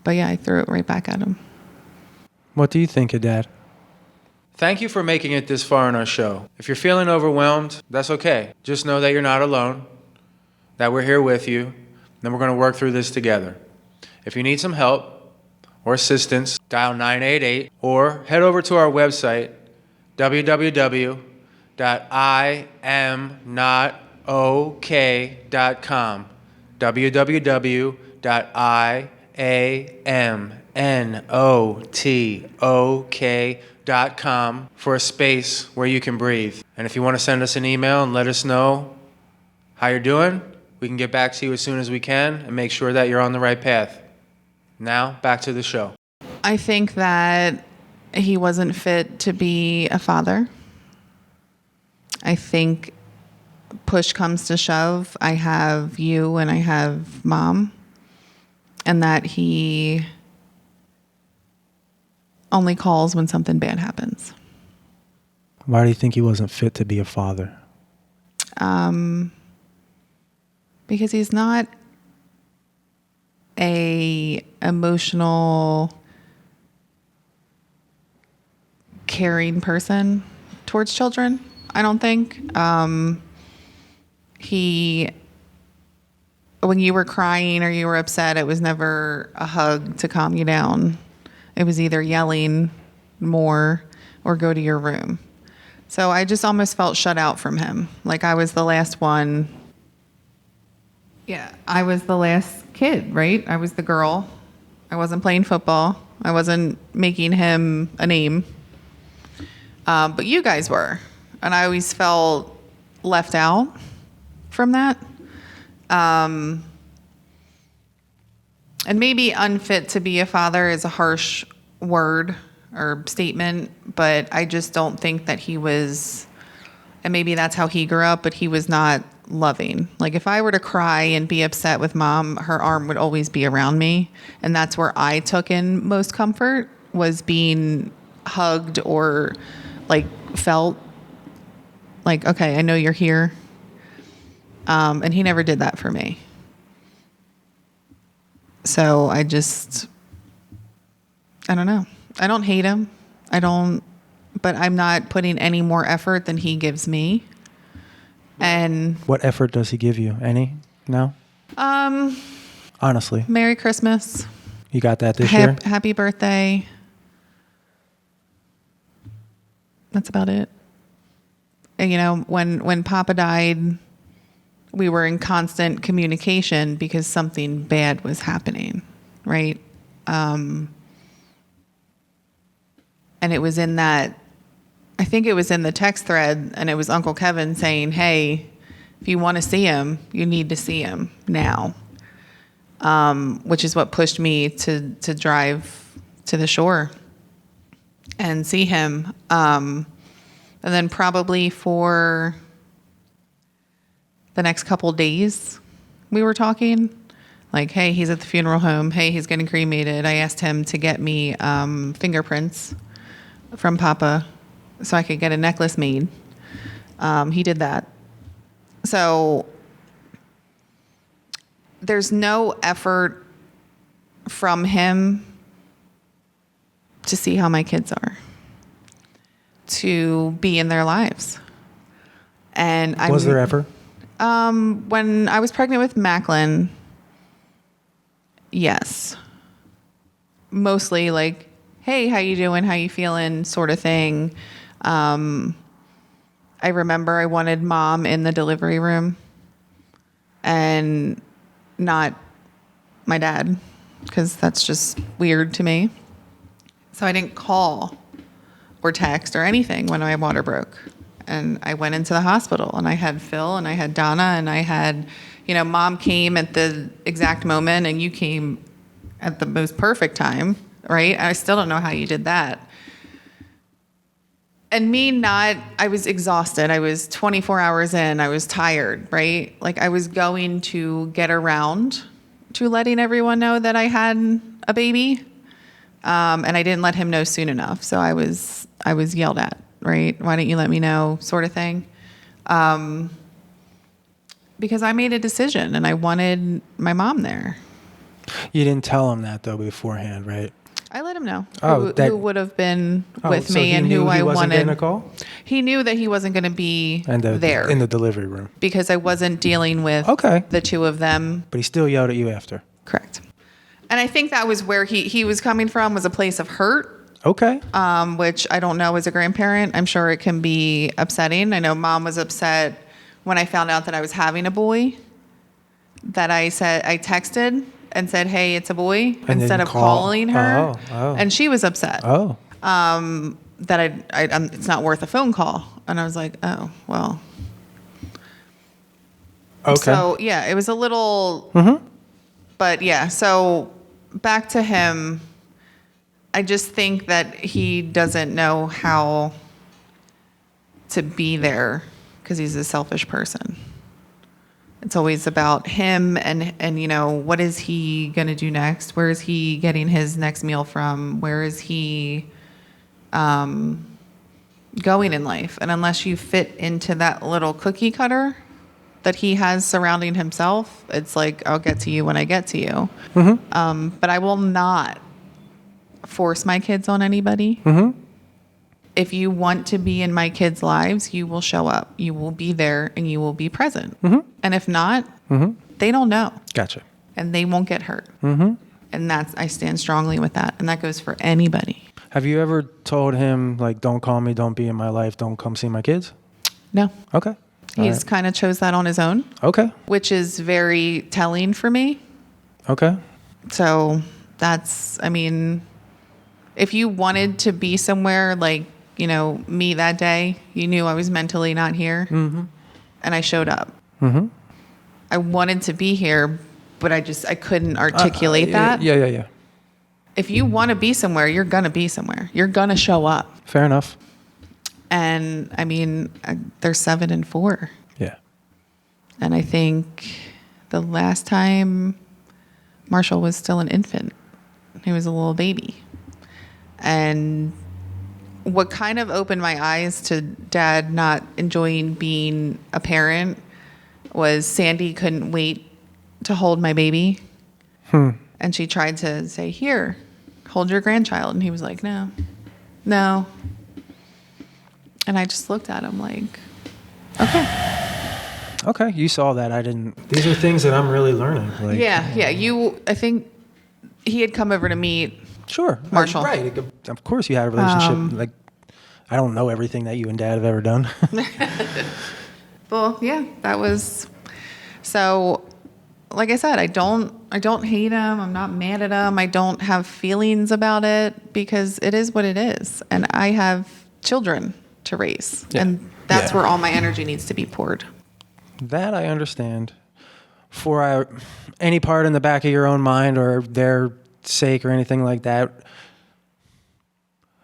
but yeah, I threw it right back at him. What do you think of Dad? Thank you for making it this far in our show. If you're feeling overwhelmed, that's okay. Just know that you're not alone, that we're here with you, and we're going to work through this together. If you need some help or assistance, dial 988 or head over to our website, www.iamnotok.com, www.iamnotok.com for a space where you can breathe. And if you want to send us an email and let us know how you're doing, we can get back to you as soon as we can and make sure that you're on the right path. Now, back to the show. I think that he wasn't fit to be a father. I think push comes to shove, I have you and I have Mom, and that he only calls when something bad happens. Why do you think he wasn't fit to be a father? Because he's not a emotional, caring person towards children, I don't think. When you were crying or you were upset, it was never a hug to calm you down. It was either yelling more or go to your room. So I just almost felt shut out from him. Like I was the last one. Yeah, I was the last kid, right? I was the girl. I wasn't playing football. I wasn't making him a name. But you guys were. And I always felt left out from that. And maybe unfit to be a father is a harsh word or statement, but I just don't think that he was, and maybe that's how he grew up, but he was not loving. Like if I were to cry and be upset with mom, her arm would always be around me. And that's where I took in most comfort, was being hugged or like felt like, okay, I know you're here. And he never did that for me. So I don't know. I don't hate him. But I'm not putting any more effort than he gives me. And What effort does he give you? Any? No? Honestly. Merry Christmas. You got that this year? Happy birthday. That's about it. And, you know, when Papa died, we were in constant communication because something bad was happening, right? And it was in that, I think it was in the text thread, and it was Uncle Kevin saying, hey, if you want to see him, you need to see him now. Which is what pushed me to drive to the shore and see him. And then probably for the next couple days, we were talking like, hey, he's at the funeral home. Hey, he's getting cremated. I asked him to get me fingerprints from Papa so I could get a necklace made. He did that. So there's no effort from him to see how my kids are, to be in their lives. And Was there ever? When I was pregnant with Macklin, yes. Mostly like, hey, how you doing? How you feeling? Sort of thing. I remember I wanted mom in the delivery room and not my dad, because that's just weird to me. So I didn't call or text or anything when my water broke. And I went into the hospital, and I had Phil and I had Donna, and I had, you know, mom came at the exact moment and you came at the most perfect time, right? I still don't know how you did that. And I was exhausted. I was 24 hours in. I was tired, right? Like I was going to get around to letting everyone know that I had a baby. And I didn't let him know soon enough. So I was yelled at, right? Why didn't you let me know, sort of thing. Because I made a decision and I wanted my mom there. You didn't tell him that though beforehand, right? I let him know that- who would have been Oh, with so me he and knew who he I wasn't wanted. getting a call? He knew that he wasn't going to be there In the delivery room. because I wasn't dealing with Okay. the two of them. But he still yelled at you after. Correct. And I think that was where he was coming from, was a place of hurt. Okay. Which I don't know as a grandparent. I'm sure it can be upsetting. I know mom was upset when I found out that I was having a boy, that I texted and said, hey, it's a boy, And instead didn't of call. calling her. Oh. And she was upset Oh. that it's not worth a phone call. And I was like, oh, well. Okay. So, yeah, it was a little, but yeah, so back to him. I just think that he doesn't know how to be there because he's a selfish person. It's always about him and you know, what is he going to do next? Where is he getting his next meal from? Where is he going in life? And unless you fit into that little cookie cutter that he has surrounding himself, it's like, I'll get to you when I get to you. But I will not force my kids on anybody. If you want to be in my kids' lives, you will show up. You will be there and you will be present. And if not, they don't know. Gotcha. And they won't get hurt. And I stand strongly with that. And that goes for anybody. Have you ever told him, like, don't call me, don't be in my life, don't come see my kids? No. Okay. He's kind of chose that on his own. Okay. Which is very telling for me. Okay. So that's, I mean, if you wanted to be somewhere like, you know, me that day, you knew I was mentally not here. And I showed up. I wanted to be here, but I couldn't articulate that. Yeah. If you want to be somewhere, you're going to be somewhere. You're going to show up. Fair enough. And I mean, they're 7 and 4. Yeah. And I think the last time Marshall was still an infant, he was a little baby. And what kind of opened my eyes to Dad not enjoying being a parent was Sandy couldn't wait to hold my baby. And she tried to say, here, hold your grandchild. And he was like, no. And I just looked at him like, okay. Okay, you saw that. I didn't. These are things that I'm really learning. Like, Yeah. I think he had come over to meet Sure. Marshall. Right. Of course you had a relationship. Like, I don't know everything that you and Dad have ever done. Well, yeah, that was, so like I said, I don't hate him. I'm not mad at him. I don't have feelings about it because it is what it is. And I have children to raise. Yeah. And that's where all my energy needs to be poured. That I understand. For any part in the back of your own mind or their sake or anything like that,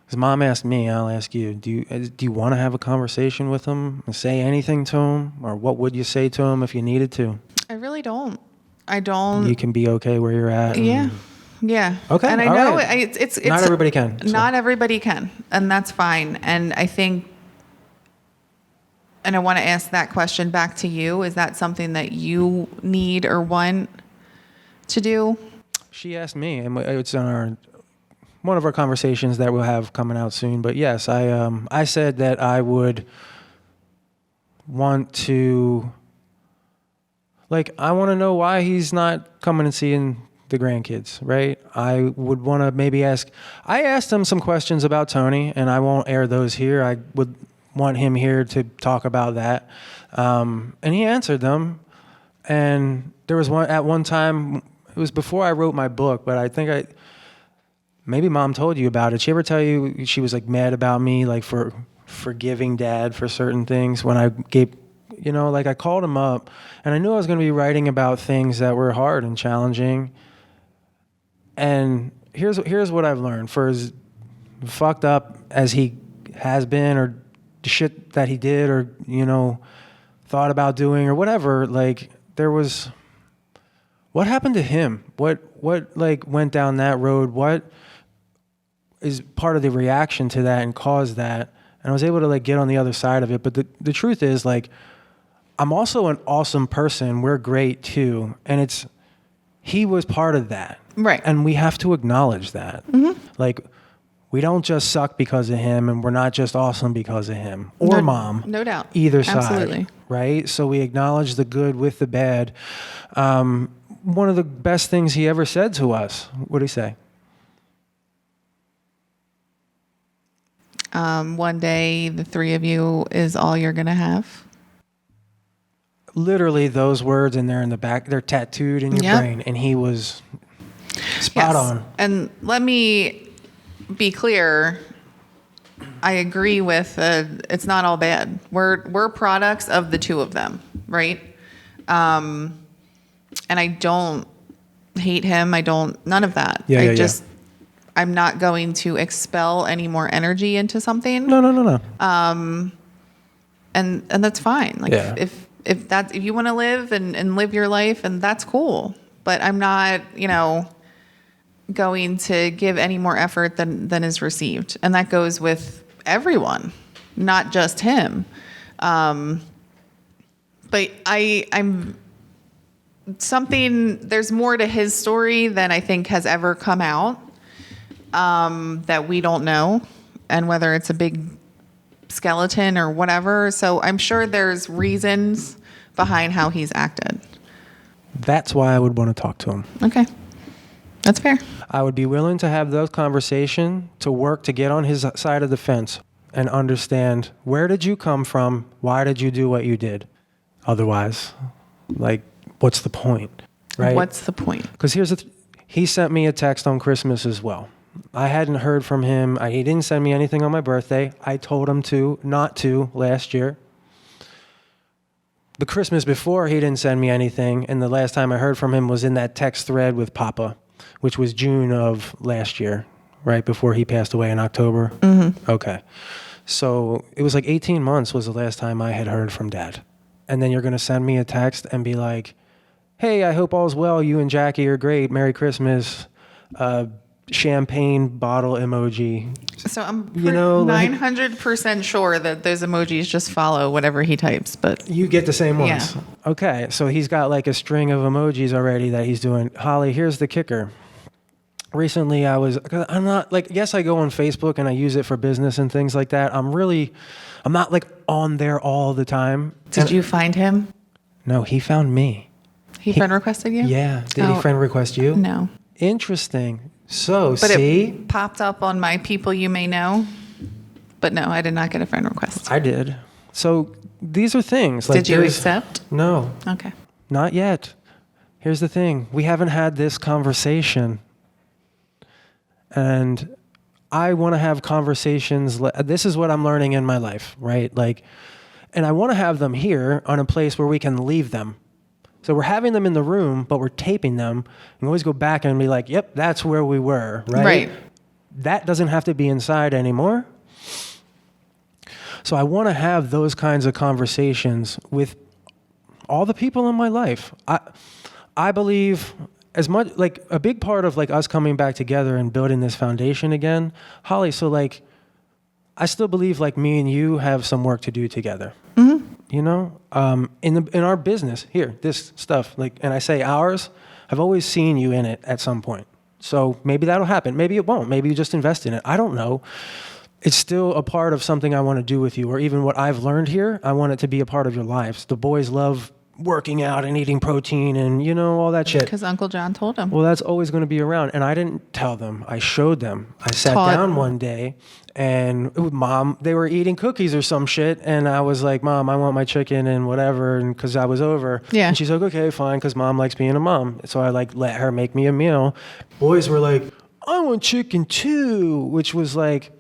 his mom asked me, I'll ask you, do you want to have a conversation with him and say anything to him? Or what would you say to him if you needed to? I really don't. I don't. You can be okay where you're at. Yeah. Okay. And I all know right. it's not everybody can. So. Not everybody can. And that's fine. And I think, and I want to ask that question back to you. Is that something that you need or want to do? She asked me, and it's on one of our conversations that we'll have coming out soon. But yes, I said that I would want to, I want to know why he's not coming and seeing the grandkids, right? I would want to maybe ask. I asked him some questions about Tony, and I won't air those here. I would want him here to talk about that, and he answered them. And there was one time. It was before I wrote my book, but I think maybe Mom told you about it. She ever tell you she was mad about me, for forgiving Dad for certain things when I gave, I called him up and I knew I was going to be writing about things that were hard and challenging. And here's what I've learned. For as fucked up as he has been, or the shit that he did, or thought about doing, or whatever, there was. What happened to him? What went down that road? What is part of the reaction to that and caused that? And I was able to get on the other side of it. But the truth is, I'm also an awesome person. We're great too. And he was part of that. Right. And we have to acknowledge that. Mm-hmm. We don't just suck because of him, and we're not just awesome because of him or Mom. No doubt. Either side. Absolutely. Right? So we acknowledge the good with the bad. One of the best things he ever said to us. What did he say? One day, the three of you is all you're going to have. Literally those words, and they're in the back. They're tattooed in your brain. And he was spot on. And let me be clear. I agree with it's not all bad. We're products of the two of them, right? And I don't hate him. None of that. I'm not going to expel any more energy into something. No. And that's fine. If you want to live and live your life, and that's cool. But I'm not, going to give any more effort than is received. And that goes with everyone, not just him. But I'm there's more to his story than I think has ever come out, that we don't know, and whether it's a big skeleton or whatever. So I'm sure there's reasons behind how he's acted. That's why I would want to talk to him. Okay. That's fair. I would be willing to have those conversations, to work to get on his side of the fence and understand, where did you come from? Why did you do what you did? Otherwise, what's the point? Right? What's the point? Because he sent me a text on Christmas as well. I hadn't heard from him. He didn't send me anything on my birthday. I told him not to last year. the Christmas before, he didn't send me anything. And the last time I heard from him was in that text thread with Papa, which was June of last year, right before he passed away in October. Mm-hmm. Okay. So it was like 18 months was the last time I had heard from Dad. And then you're going to send me a text and be like, hey, I hope all's well. You and Jackie are great. Merry Christmas. Champagne bottle emoji. So I'm 900% sure that those emojis just follow whatever he types, but you get the same ones. Yeah. Okay, so he's got like a string of emojis already that he's doing. Holly, here's the kicker. Recently I'm not like, yes, I go on Facebook and I use it for business and things like that. I'm not like on there all the time. Did you find him? No, he found me. He friend requested you? Yeah. Did he friend request you? No. Interesting. So, but see? It popped up on my people you may know. But no, I did not get a friend request. I did. So these are things. Like did you accept? No. Okay. Not yet. Here's the thing. We haven't had this conversation. And I want to have conversations. This is what I'm learning in my life, right? Like, and I want to have them here on a place where we can leave them. So we're having them in the room, but we're taping them. And always go back and be like, yep, that's where we were, right? Right. That doesn't have to be inside anymore. So I want to have those kinds of conversations with all the people in my life. I believe as much, like a big part of like us coming back together and building this foundation again, Holly, so like, I still believe like me and you have some work to do together. Mm-hmm. You know, in our business here, this stuff, like, and I say ours, I've always seen you in it at some point. So maybe that'll happen. Maybe it won't. Maybe you just invest in it. I don't know. It's still a part of something I want to do with you, or even what I've learned here. I want it to be a part of your lives. The boys love working out and eating protein and, you know, all that shit. Because Uncle John told them. Well, that's always going to be around. And I didn't tell them. I showed them. I sat down one day and Mom, they were eating cookies or some shit. And I was like, Mom, I want my chicken and whatever. And because I was over. Yeah. And she's like, okay, fine. Because Mom likes being a mom. So I like let her make me a meal. Boys were like, I want chicken too. Which was like,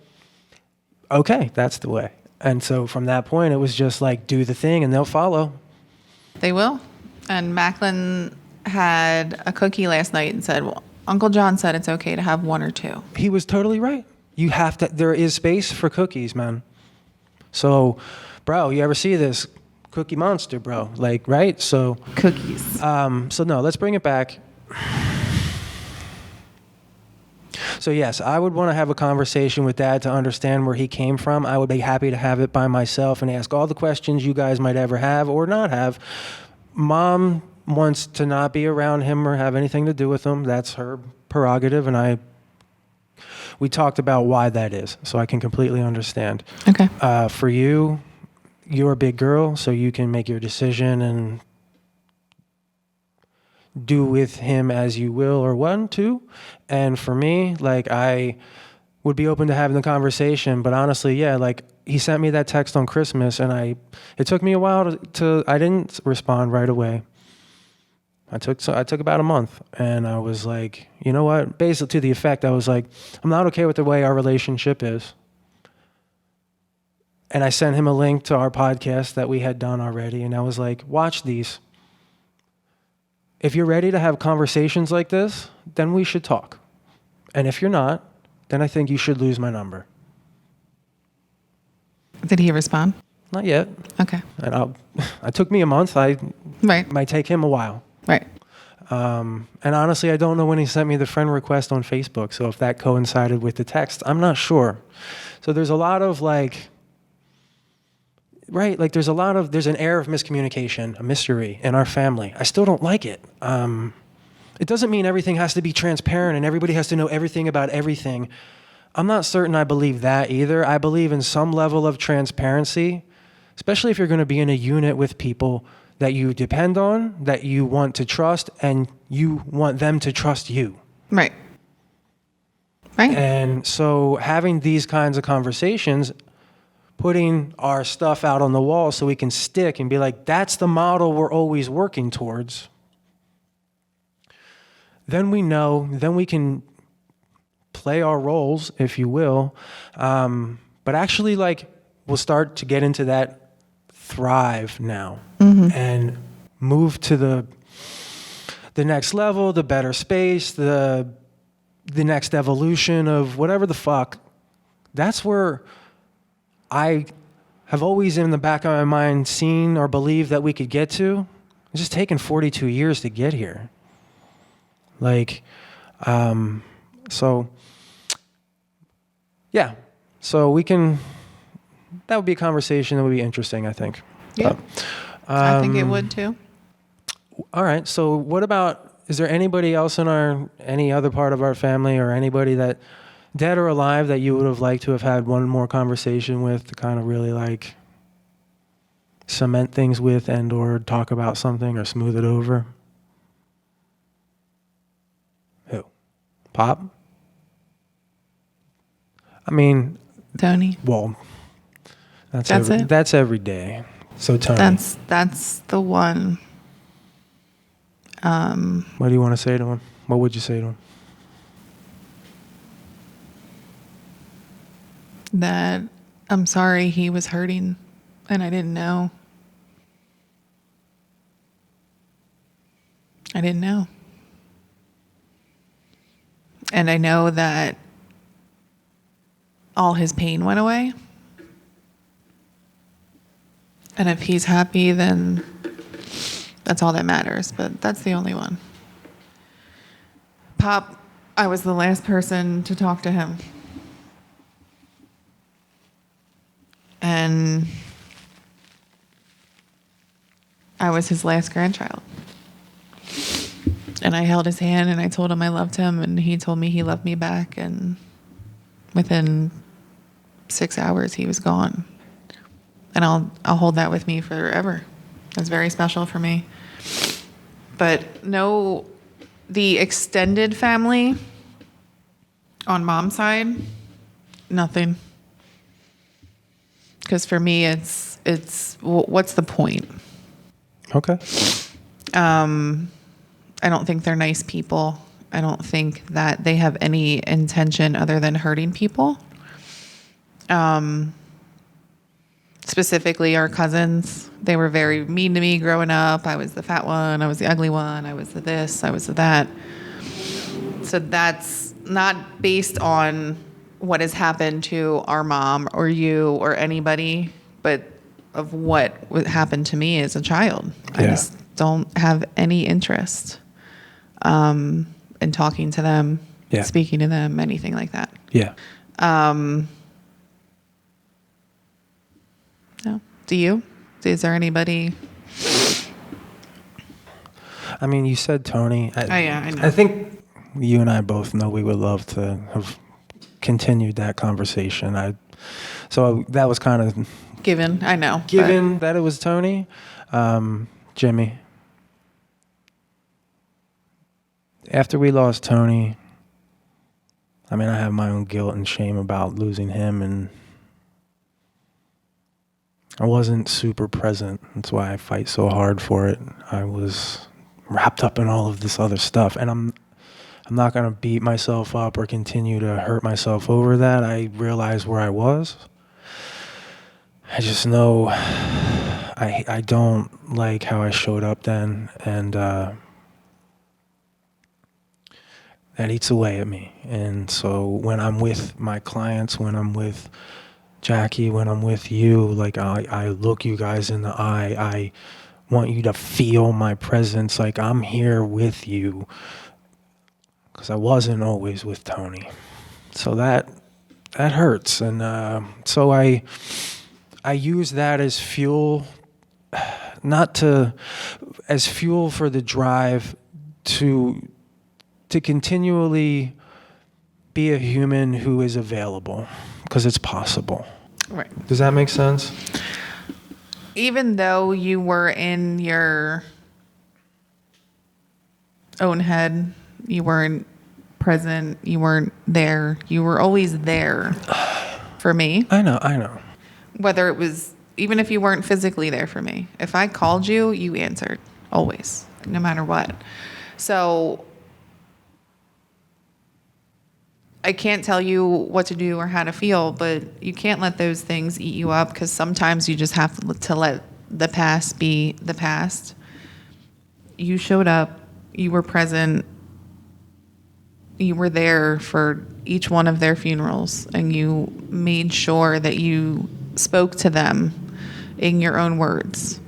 okay, that's the way. And so from that point, it was just like, do the thing and they'll follow. They will. And Macklin had a cookie last night and said, well, Uncle John said it's okay to have one or two. He was totally right. You have to, there is space for cookies, man. So, bro, you ever see this Cookie Monster, bro? Like, right? So, cookies. So no, let's bring it back. So yes, I would want to have a conversation with Dad to understand where he came from. I would be happy to have it by myself and ask all the questions you guys might ever have or not have. Mom wants to not be around him or have anything to do with him. That's her prerogative, and we talked about why that is, so I can completely understand. Okay. For you, you're a big girl, so you can make your decision and do with him as you will or want to. And for me, like, I would be open to having the conversation, but honestly, yeah, like, he sent me that text on Christmas and it took me a while I didn't respond right away. I took about a month and I was like, you know what? Basically to the effect, I was like, I'm not okay with the way our relationship is. And I sent him a link to our podcast that we had done already. And I was like, watch these. If you're ready to have conversations like this, then we should talk. And if you're not, then I think you should lose my number. Did he respond? Not yet. Okay. And it took me a month. Right. Might take him a while. Right. And honestly, I don't know when he sent me the friend request on Facebook. So if that coincided with the text, I'm not sure. So there's a lot of like, right, like there's an air of miscommunication, a mystery in our family. I still don't like it. It doesn't mean everything has to be transparent and everybody has to know everything about everything. I'm not certain I believe that either. I believe in some level of transparency, especially if you're going to be in a unit with people that you depend on, that you want to trust, and you want them to trust you. Right. Right. And so having these kinds of conversations, putting our stuff out on the wall so we can stick and be like, that's the model we're always working towards. Then we know, then we can play our roles, if you will. But actually, like, we'll start to get into that thrive now and move to the next level, the better space, the next evolution of whatever the fuck. That's where I have always in the back of my mind seen or believed that we could get to. It's just taken 42 years to get here. Like, so, yeah. So we can, that would be a conversation that would be interesting, I think. Yeah. I think it would too. All right. So what about, is there anybody else in any other part of our family or anybody that, dead or alive, that you would have liked to have had one more conversation with to kind of really like cement things with and or talk about something or smooth it over? Who? Pop? I mean, Tony. well, That's it? That's every day. So Tony. That's the one. What do you want to say to him? What would you say to him? That I'm sorry he was hurting and I didn't know. I didn't know. And I know that all his pain went away. And if he's happy, then that's all that matters. But that's the only one. Pop, I was the last person to talk to him. And I was his last grandchild. And I held his hand and I told him I loved him, and he told me he loved me back, and within 6 hours he was gone. And I'll hold that with me forever. It's very special for me. But no, the extended family on mom's side, nothing. Because for me, it's what's the point? Okay. I don't think they're nice people. I don't think that they have any intention other than hurting people. Specifically, our cousins, they were very mean to me growing up. I was the fat one. I was the ugly one. I was the this. I was the that. So that's not based on what has happened to our mom or you or anybody, but of what happened to me as a child. Yeah. I just don't have any interest in talking to them, speaking to them, anything like that. Yeah. No. Do you? Is there anybody? I mean, you said Tony. Yeah, I know. I think you and I both know we would love to have continued that conversation. So that was kind of given. I know. Given that it was Tony, Jimmy. After we lost Tony, I mean, I have my own guilt and shame about losing him, and I wasn't super present. That's why I fight so hard for it. I was wrapped up in all of this other stuff, and I'm not going to beat myself up or continue to hurt myself over that. I realized where I was. I just know I don't like how I showed up then, and that eats away at me. And so when I'm with my clients, when I'm with Jackie, when I'm with you, like I look you guys in the eye. I want you to feel my presence, like I'm here with you, because I wasn't always with Tony. So that hurts. And so I use that as fuel, as fuel for the drive to continually be a human who is available, because it's possible. Right. Does that make sense? Even though you were in your own head, you weren't present, you weren't there, you were always there for me. I know. Whether it was, even if you weren't physically there for me, if I called you, you answered, always, no matter what. So I can't tell you what to do or how to feel, but you can't let those things eat you up, because sometimes you just have to let the past be the past. You showed up, you were present, you were there for each one of their funerals, and you made sure that you spoke to them in your own words.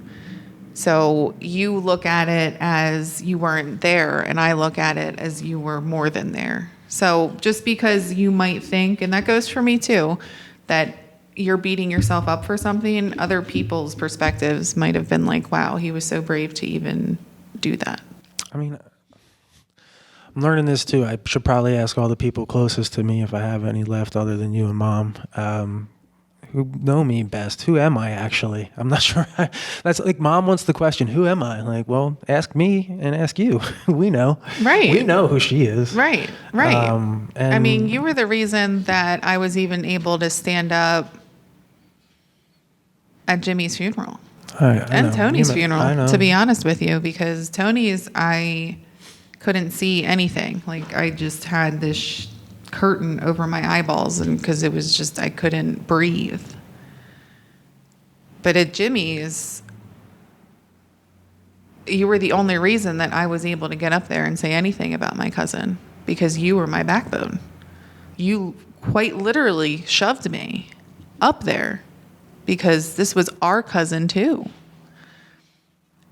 So you look at it as you weren't there, and I look at it as you were more than there. So just because you might think, and that goes for me too, that you're beating yourself up for something, other people's perspectives might have been like, wow, he was so brave to even do that. I mean, I'm learning this too. I should probably ask all the people closest to me if I have any left other than you and Mom, who know me best. Who am I actually? I'm not sure. That's like Mom wants the question, who am I? Like, well, ask me and ask you. We know. Right. We know who she is. Right. And I mean, you were the reason that I was even able to stand up at Jimmy's funeral. And Tony's funeral, to be honest with you, because Tony's, I couldn't see anything. Like, I just had this curtain over my eyeballs, and because it was just, I couldn't breathe. But at Jimmy's, you were the only reason that I was able to get up there and say anything about my cousin, because you were my backbone. You quite literally shoved me up there because this was our cousin too.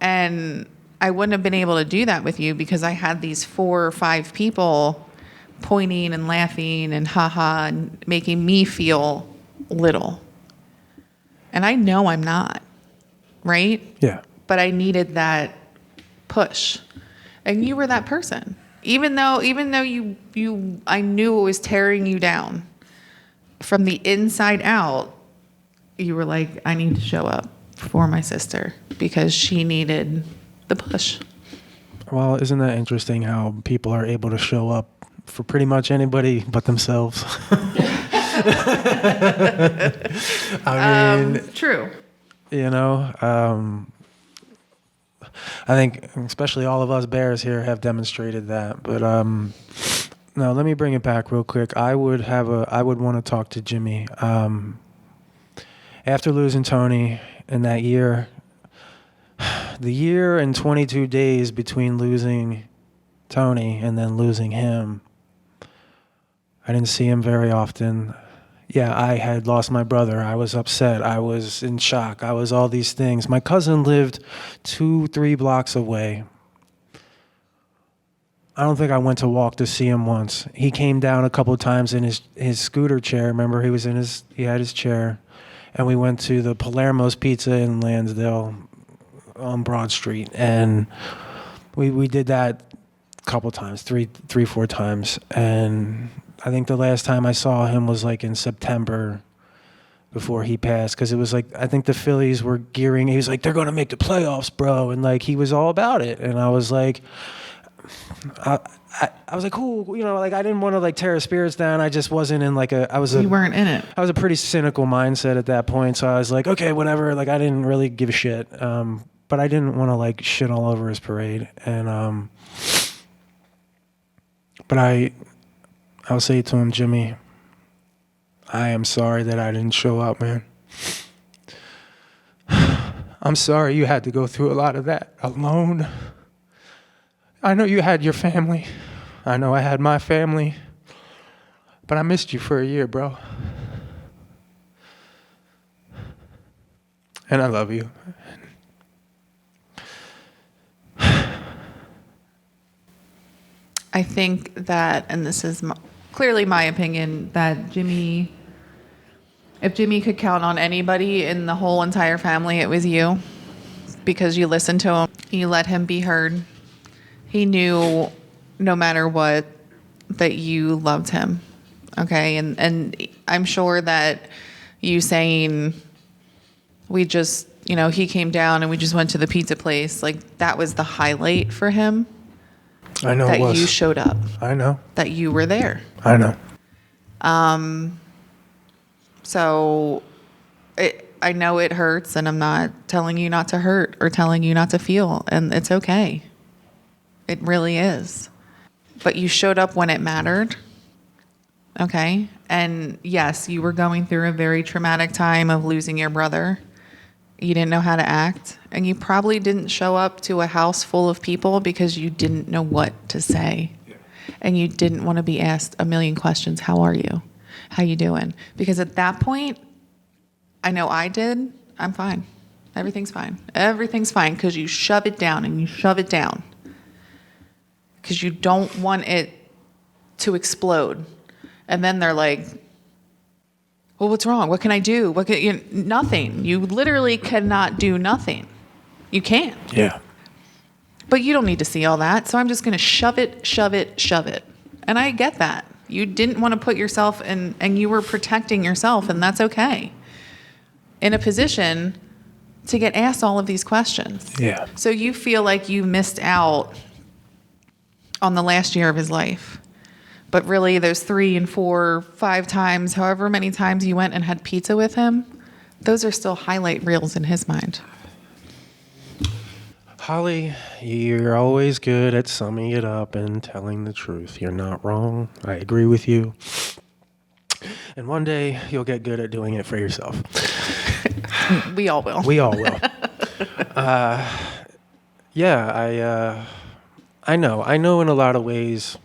And I wouldn't have been able to do that with you because I had these 4 or 5 people pointing and laughing and haha and making me feel little. And I know I'm not, right? Yeah. But I needed that push. And you were that person. Even though you I knew it was tearing you down from the inside out, you were like, I need to show up for my sister because she needed the push. Well, isn't that interesting how people are able to show up for pretty much anybody but themselves? I mean, true. You know, I think especially all of us bears here have demonstrated that. But no, let me bring it back real quick. I would want to talk to Jimmy. After losing Tony in that year, the year and 22 days between losing Tony and then losing him, I didn't see him very often. Yeah, I had lost my brother. I was upset. I was in shock. I was all these things. My cousin lived 2-3 blocks away. I don't think I went to walk to see him once. He came down a couple of times in his scooter chair. Remember, he had his chair. And we went to the Palermo's Pizza in Lansdale on Broad Street. And we did that a couple times, 4 times. And I think the last time I saw him was like in September before he passed. Because it was like, I think the Phillies were gearing. He was like, they're going to make the playoffs, bro. And like, he was all about it. And I was like, I was like, cool, you know, like I didn't want to like tear his spirits down. I just wasn't in like you weren't in it. I was a pretty cynical mindset at that point. So I was like, okay, whatever. Like I didn't really give a shit. But I didn't want to like shit all over his parade. And, but I'll say to him, Jimmy, I am sorry that I didn't show up, man. I'm sorry you had to go through a lot of that alone. I know you had your family. I know I had my family. But I missed you for a year, bro. And I love you. I think that, and this is clearly my opinion, that if Jimmy could count on anybody in the whole entire family, it was you. Because you listened to him. You let him be heard. He knew no matter what that you loved him. Okay. And I'm sure that you saying we just, you know, he came down and we just went to the pizza place, like that was the highlight for him. I know that it was. You showed up. I know. That you were there. I know. So I know it hurts, and I'm not telling you not to hurt or telling you not to feel, and it's okay. It really is. But you showed up when it mattered. Okay? And yes, you were going through a very traumatic time of losing your brother. You didn't know how to act, and you probably didn't show up to a house full of people because you didn't know what to say. Yeah. And you didn't want to be asked a million questions. How are you? How you doing? Because at that point, I know I did. I'm fine. Everything's fine. Everything's fine because you shove it down and you shove it down because you don't want it to explode. And then they're like, well, what's wrong? What can I do? Nothing. You literally cannot do nothing. You can't. Yeah. But you don't need to see all that. So I'm just going to shove it, shove it, shove it. And I get that. You didn't want to put yourself in, and you were protecting yourself, and that's okay, in a position to get asked all of these questions. Yeah. So you feel like you missed out on the last year of his life. But really, those 3 and 4, 5 times, however many times you went and had pizza with him, those are still highlight reels in his mind. Holly, you're always good at summing it up and telling the truth. You're not wrong. I agree with you. And one day, you'll get good at doing it for yourself. We all will. We all will. Yeah, I know. I know in a lot of ways,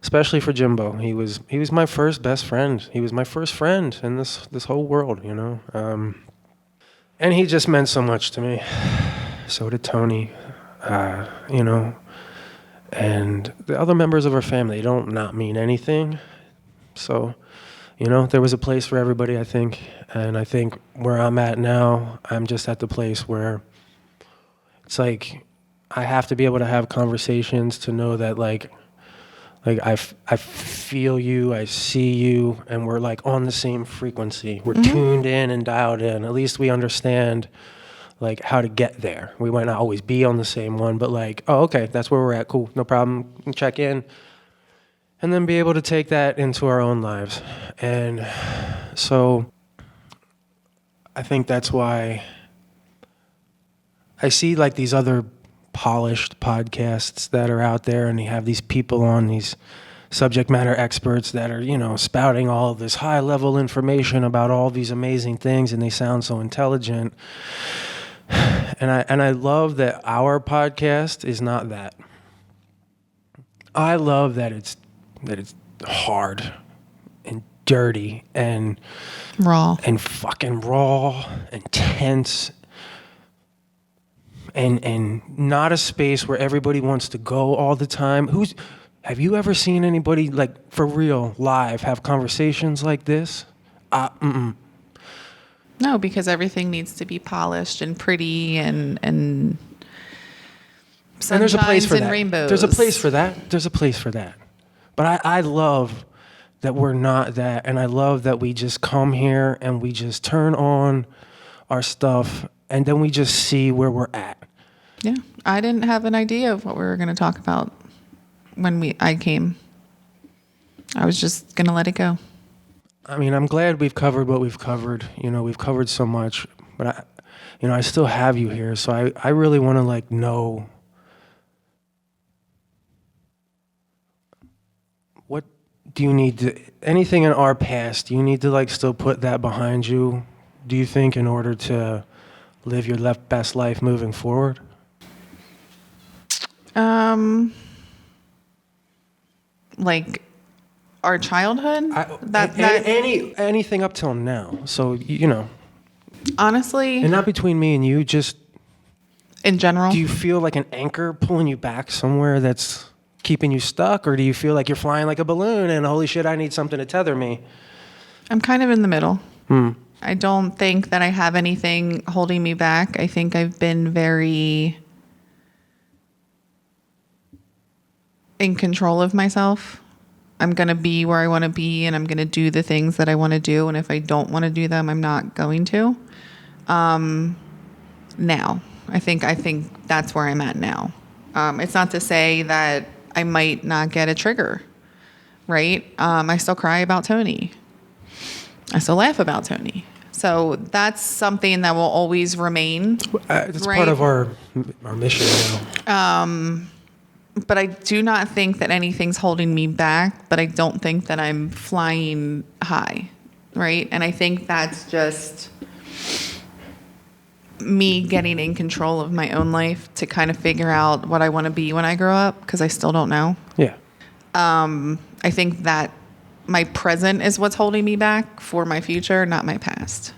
especially for Jimbo. He was my first best friend. He was my first friend in this whole world, you know. And he just meant so much to me. So did Tony, you know. And the other members of our family don't not mean anything. So, you know, there was a place for everybody, I think. And I think where I'm at now, I'm just at the place where it's like I have to be able to have conversations to know that, like I feel you, I see you, and we're like on the same frequency. We're tuned in and dialed in. At least we understand like how to get there. We might not always be on the same one, but like, oh, okay, that's where we're at. Cool, no problem. Check in. And then be able to take that into our own lives. And so I think that's why I see like these other polished podcasts that are out there, and they have these people on, these subject matter experts that are, you know, spouting all of this high level information about all these amazing things, and they sound so intelligent. And I love that our podcast is not that. I love that it's hard and dirty and Raw. and fucking raw and tense and not a space where everybody wants to go all the time. Have you ever seen anybody like for real live have conversations like this? No, because everything needs to be polished and pretty and there's a place sunshines for and that. rainbows. There's a place for that. There's a place for that. But I love that we're not that, and I love that we just come here and we just turn on our stuff, and then we just see where we're at. Yeah, I didn't have an idea of what we were going to talk about when I came. I was just going to let it go. I mean, I'm glad we've covered what we've covered. You know, we've covered so much, but I still have you here, so I really want to like know what do you need to, anything in our past, do you need to like still put that behind you, do you think, in order to live your best life moving forward? Like our childhood? Anything up till now. So, you know. Honestly. And not between me and you, just. In general. Do you feel like an anchor pulling you back somewhere that's keeping you stuck? Or do you feel like you're flying like a balloon and holy shit, I need something to tether me? I'm kind of in the middle. I don't think that I have anything holding me back. I think I've been very in control of myself. I'm going to be where I want to be, and I'm going to do the things that I want to do. And if I don't want to do them, I'm not going to. Now, I think that's where I'm at now. It's not to say that I might not get a trigger, right? I still cry about Tony. I still laugh about Tony. So that's something that will always remain. It's right? part of our mission now. But I do not think that anything's holding me back, but I don't think that I'm flying high, right? And I think that's just me getting in control of my own life to kind of figure out what I want to be when I grow up, because I still don't know. Yeah. I think that my present is what's holding me back for my future, not my past.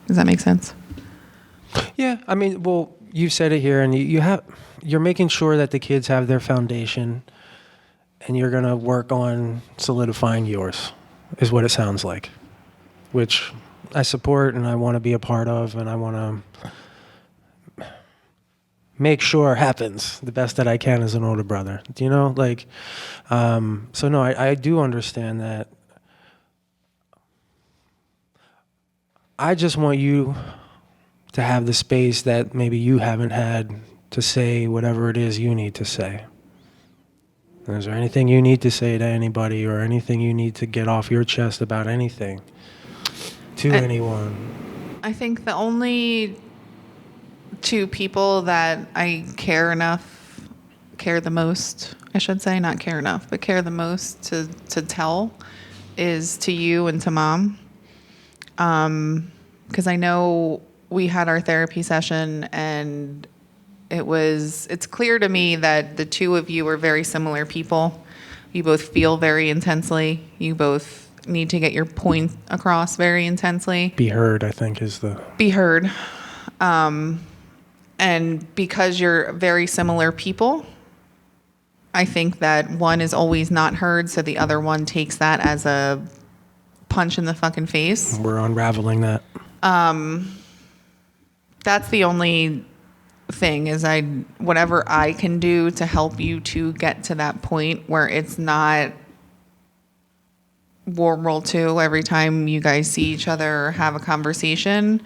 Does that make sense? Yeah. I mean, well, you said it here, and you're making sure that the kids have their foundation, and you're going to work on solidifying yours, is what it sounds like, which I support and I want to be a part of, and I want to make sure happens the best that I can as an older brother. Do you know? Like, so no, I do understand that. I just want you to have the space that maybe you haven't had to say whatever it is you need to say. Is there anything you need to say to anybody, or anything you need to get off your chest about anything to anyone? I think the only two people that I care the most, I should say, not care enough, but care the most to tell is to you and to Mom. Because I know we had our therapy session, and it's clear to me that the two of you are very similar people. You both feel very intensely. You both need to get your point across very intensely. Be heard, I think, is the... Be heard. And because you're very similar people, I think that one is always not heard, so the other one takes that as a punch in the fucking face. We're unraveling that. That's the only thing, is whatever I can do to help you to get to that point where it's not World War II every time you guys see each other or have a conversation,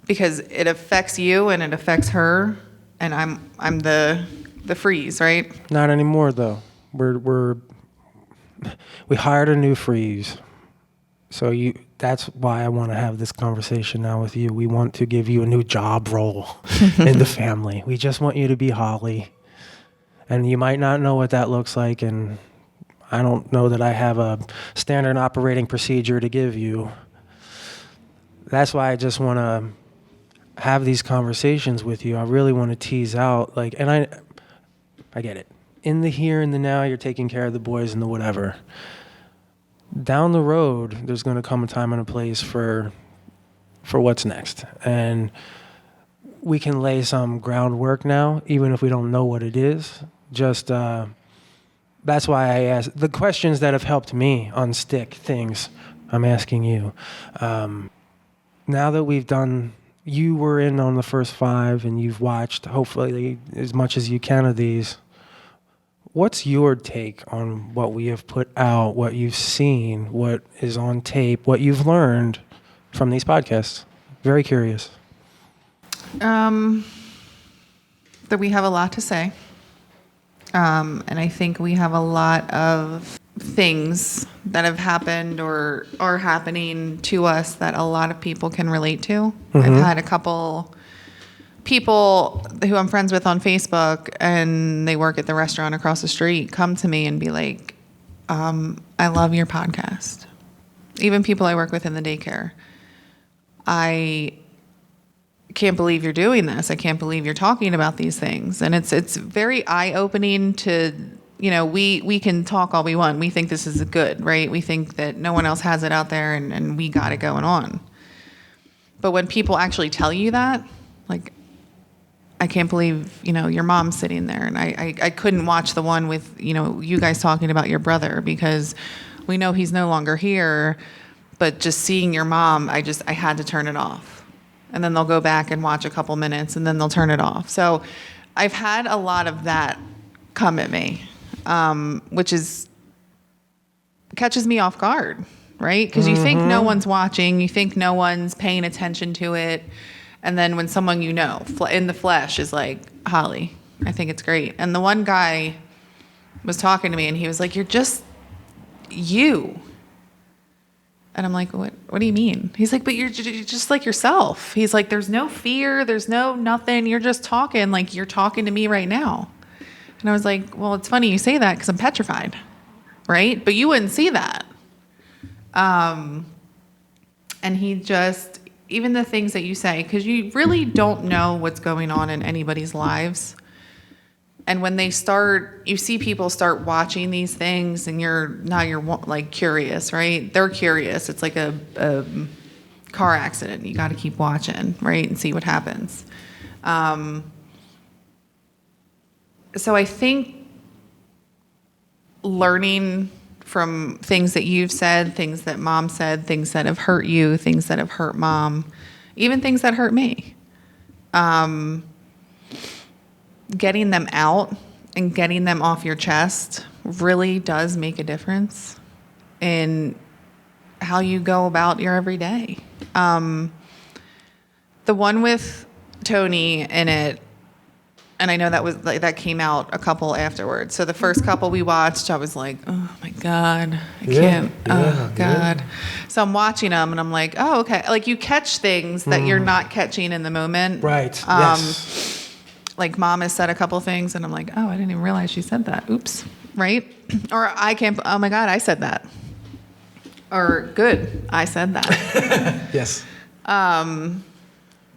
because it affects you and it affects her, and I'm the freeze, right? Not anymore, though. We hired a new freeze. So that's why I want to have this conversation now with you. We want to give you a new job role in the family. We just want you to be Holly. And you might not know what that looks like, and I don't know that I have a standard operating procedure to give you. That's why I just want to have these conversations with you. I really want to tease out, and I get it. In the here and the now, you're taking care of the boys and the whatever. Down the road, there's going to come a time and a place for what's next. And we can lay some groundwork now, even if we don't know what it is. Just, that's why I asked the questions that have helped me unstick things. I'm asking you. Now that we've done, you were in on the first 5 and you've watched, hopefully, as much as you can of these. What's your take on what we have put out, what you've seen, what is on tape, what you've learned from these podcasts? Very curious. That we have a lot to say. And I think we have a lot of things that have happened or are happening to us that a lot of people can relate to. Mm-hmm. I've had a couple people who I'm friends with on Facebook, and they work at the restaurant across the street, come to me and be like, I love your podcast. Even people I work with in the daycare. I can't believe you're doing this. I can't believe you're talking about these things. And it's very eye-opening to, we can talk all we want. We think this is good, right? We think that no one else has it out there, and we got it going on. But when people actually tell you that, like, I can't believe, your mom's sitting there. And I couldn't watch the one with, you guys talking about your brother, because we know he's no longer here. But just seeing your mom, I had to turn it off. And then they'll go back and watch a couple minutes, and then they'll turn it off. So I've had a lot of that come at me, which catches me off guard, right? Because you think no one's watching. You think no one's paying attention to it. And then when someone in the flesh is like, Holly, I think it's great. And the one guy was talking to me, and he was like, you're just you. And I'm like, what do you mean? He's like, but you're just like yourself. He's like, there's no fear. There's no nothing. You're just talking like you're talking to me right now. And I was like, well, it's funny you say that, because I'm petrified, right? But you wouldn't see that. And he even the things that you say, because you really don't know what's going on in anybody's lives. And when you see people start watching these things, and you're like curious, right? They're curious. It's like a car accident. You got to keep watching, right, and see what happens. So I think learning from things that you've said, things that mom said, things that have hurt you, things that have hurt mom, even things that hurt me. Getting them out and getting them off your chest really does make a difference in how you go about your everyday. The one with Tony in it, and I know that came out a couple afterwards. So the first couple we watched, I was like, oh my God, I can't. Oh God. Yeah. So I'm watching them and I'm like, oh, okay. Like you catch things that you're not catching in the moment. Right. Yes. Like mom has said a couple things and I'm like, oh, I didn't even realize she said that. Oops. Right. Or I can't, oh my God, I said that. Or good, I said that. Yes.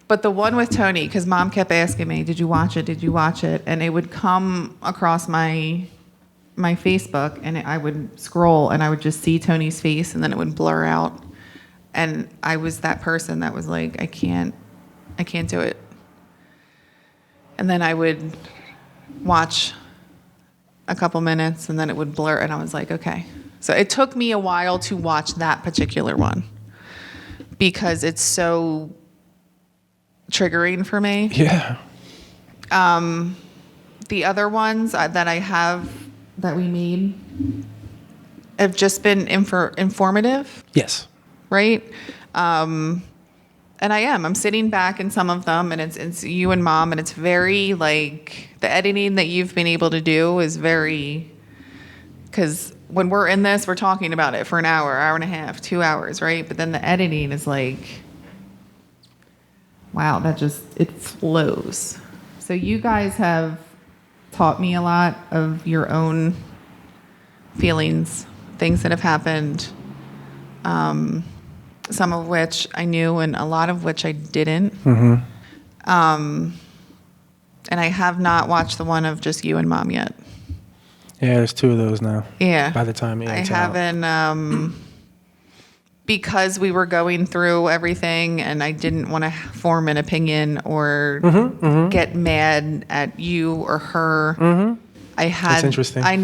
But the one with Tony, because mom kept asking me, did you watch it? Did you watch it? And it would come across my Facebook, and I would scroll, and I would just see Tony's face, and then it would blur out. And I was that person that was like, I can't do it. And then I would watch a couple minutes, and then it would blur, and I was like, okay. So it took me a while to watch that particular one because it's so triggering for me. Yeah. The other ones that I have that we made have just been informative. Yes. Right? And I'm sitting back in some of them, and it's you and mom, and it's very like the editing that you've been able to do is very, because when we're in this, we're talking about it for an hour and a half, 2 hours, right? But then the editing is like, wow, it flows. So you guys have taught me a lot of your own feelings, things that have happened, some of which I knew and a lot of which I didn't. Mm-hmm. And I have not watched the one of just you and mom yet. Yeah, there's 2 of those now. Yeah. By the time I haven't, because we were going through everything and I didn't want to form an opinion or get mad at you or her. Mm-hmm. That's interesting. I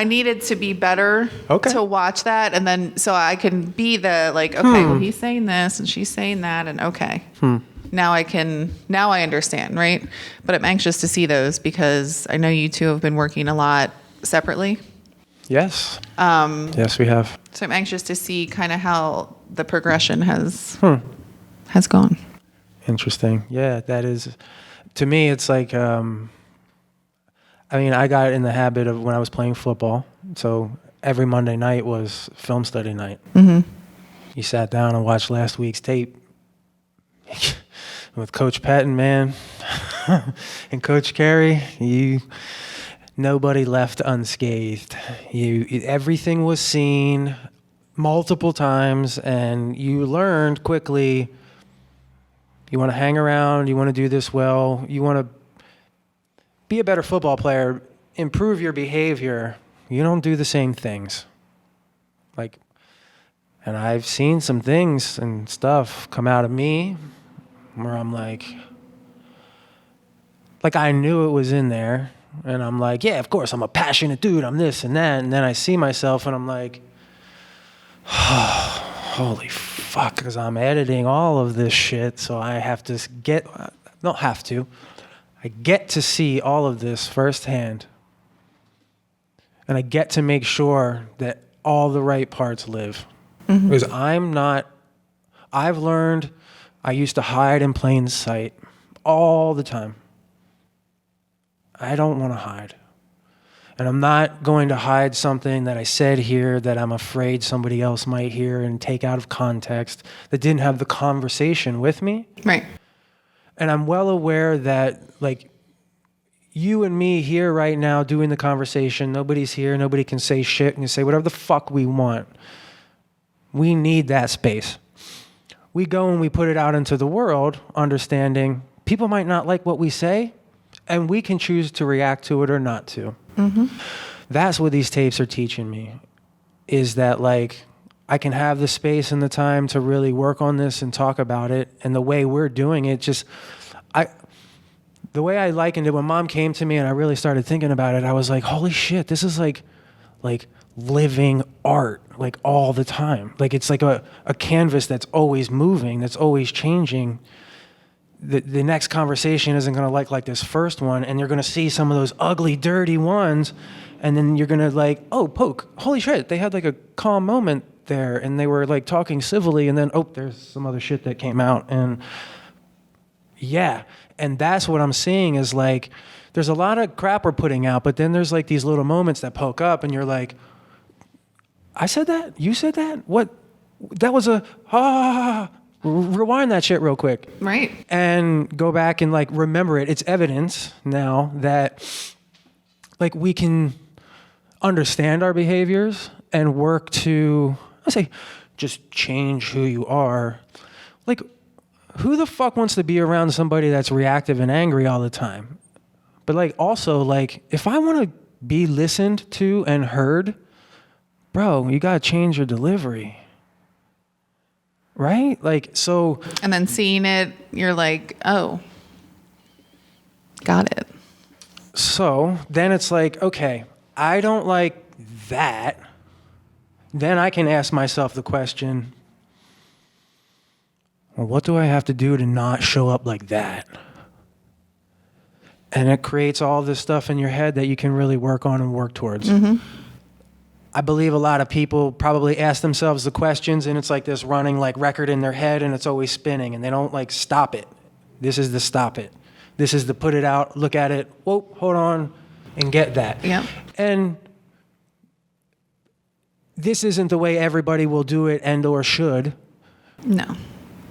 needed to be better to watch that. And then, so I can be the like, okay, well, he's saying this and she's saying that. And okay, now I understand. Right. But I'm anxious to see those because I know you two have been working a lot separately. Yes. Yes, we have. So I'm anxious to see kind of how the progression has gone. Interesting. Yeah, that is. To me, it's like, I got in the habit of when I was playing football. So every Monday night was film study night. Mm-hmm. You sat down and watched last week's tape with Coach Patton, man, and Coach Carey. Nobody left unscathed. Everything was seen multiple times, and you learned quickly. You want to hang around. You want to do this well. You want to be a better football player. Improve your behavior. You don't do the same things. And I've seen some things and stuff come out of me where I'm like I knew it was in there. And I'm like, yeah, of course, I'm a passionate dude. I'm this and that. And then I see myself and I'm like, oh, holy fuck, because I'm editing all of this shit. So I have to I get to see all of this firsthand. And I get to make sure that all the right parts live. Mm-hmm. Because I've learned I used to hide in plain sight all the time. I don't want to hide. And I'm not going to hide something that I said here that I'm afraid somebody else might hear and take out of context that didn't have the conversation with me. Right. And I'm well aware that, you and me here right now doing the conversation, nobody's here, nobody can say shit and say whatever the fuck we want. We need that space. we go and we put it out into the world, understanding people might not like what we say, and we can choose to react to it or not to. Mm-hmm. That's what these tapes are teaching me, is that like I can have the space and the time to really work on this and talk about it. And the way we're doing it, the way I likened it when Mom came to me and I really started thinking about it, I was like, holy shit, this is like living art, like all the time. Like it's like a canvas that's always moving, that's always changing. The next conversation isn't going to like this first one, and you're going to see some of those ugly, dirty ones, and then you're going to like, oh, poke, holy shit, they had like a calm moment there, and they were like talking civilly, and then, oh, there's some other shit that came out, and yeah. And that's what I'm seeing is like, there's a lot of crap we're putting out, but then there's like these little moments that poke up, and you're like, I said that? You said that? What? That was rewind that shit real quick. Right. And go back and like remember it. It's evidence now that like we can understand our behaviors and work to, I say, just change who you are. Like, who the fuck wants to be around somebody that's reactive and angry all the time? But like also like if I want to be listened to and heard, bro, you gotta change your delivery. Right? Like, so. And then seeing it, you're like, oh, got it. So then it's like, okay, I don't like that. Then I can ask myself the question, well, what do I have to do to not show up like that? And it creates all this stuff in your head that you can really work on and work towards. Mm-hmm. I believe a lot of people probably ask themselves the questions, and it's like this running like record in their head, and it's always spinning, and they don't like stop it. This is the stop it. This is the put it out, look at it, whoa, hold on, and get that. Yeah. And this isn't the way everybody will do it and or should. No.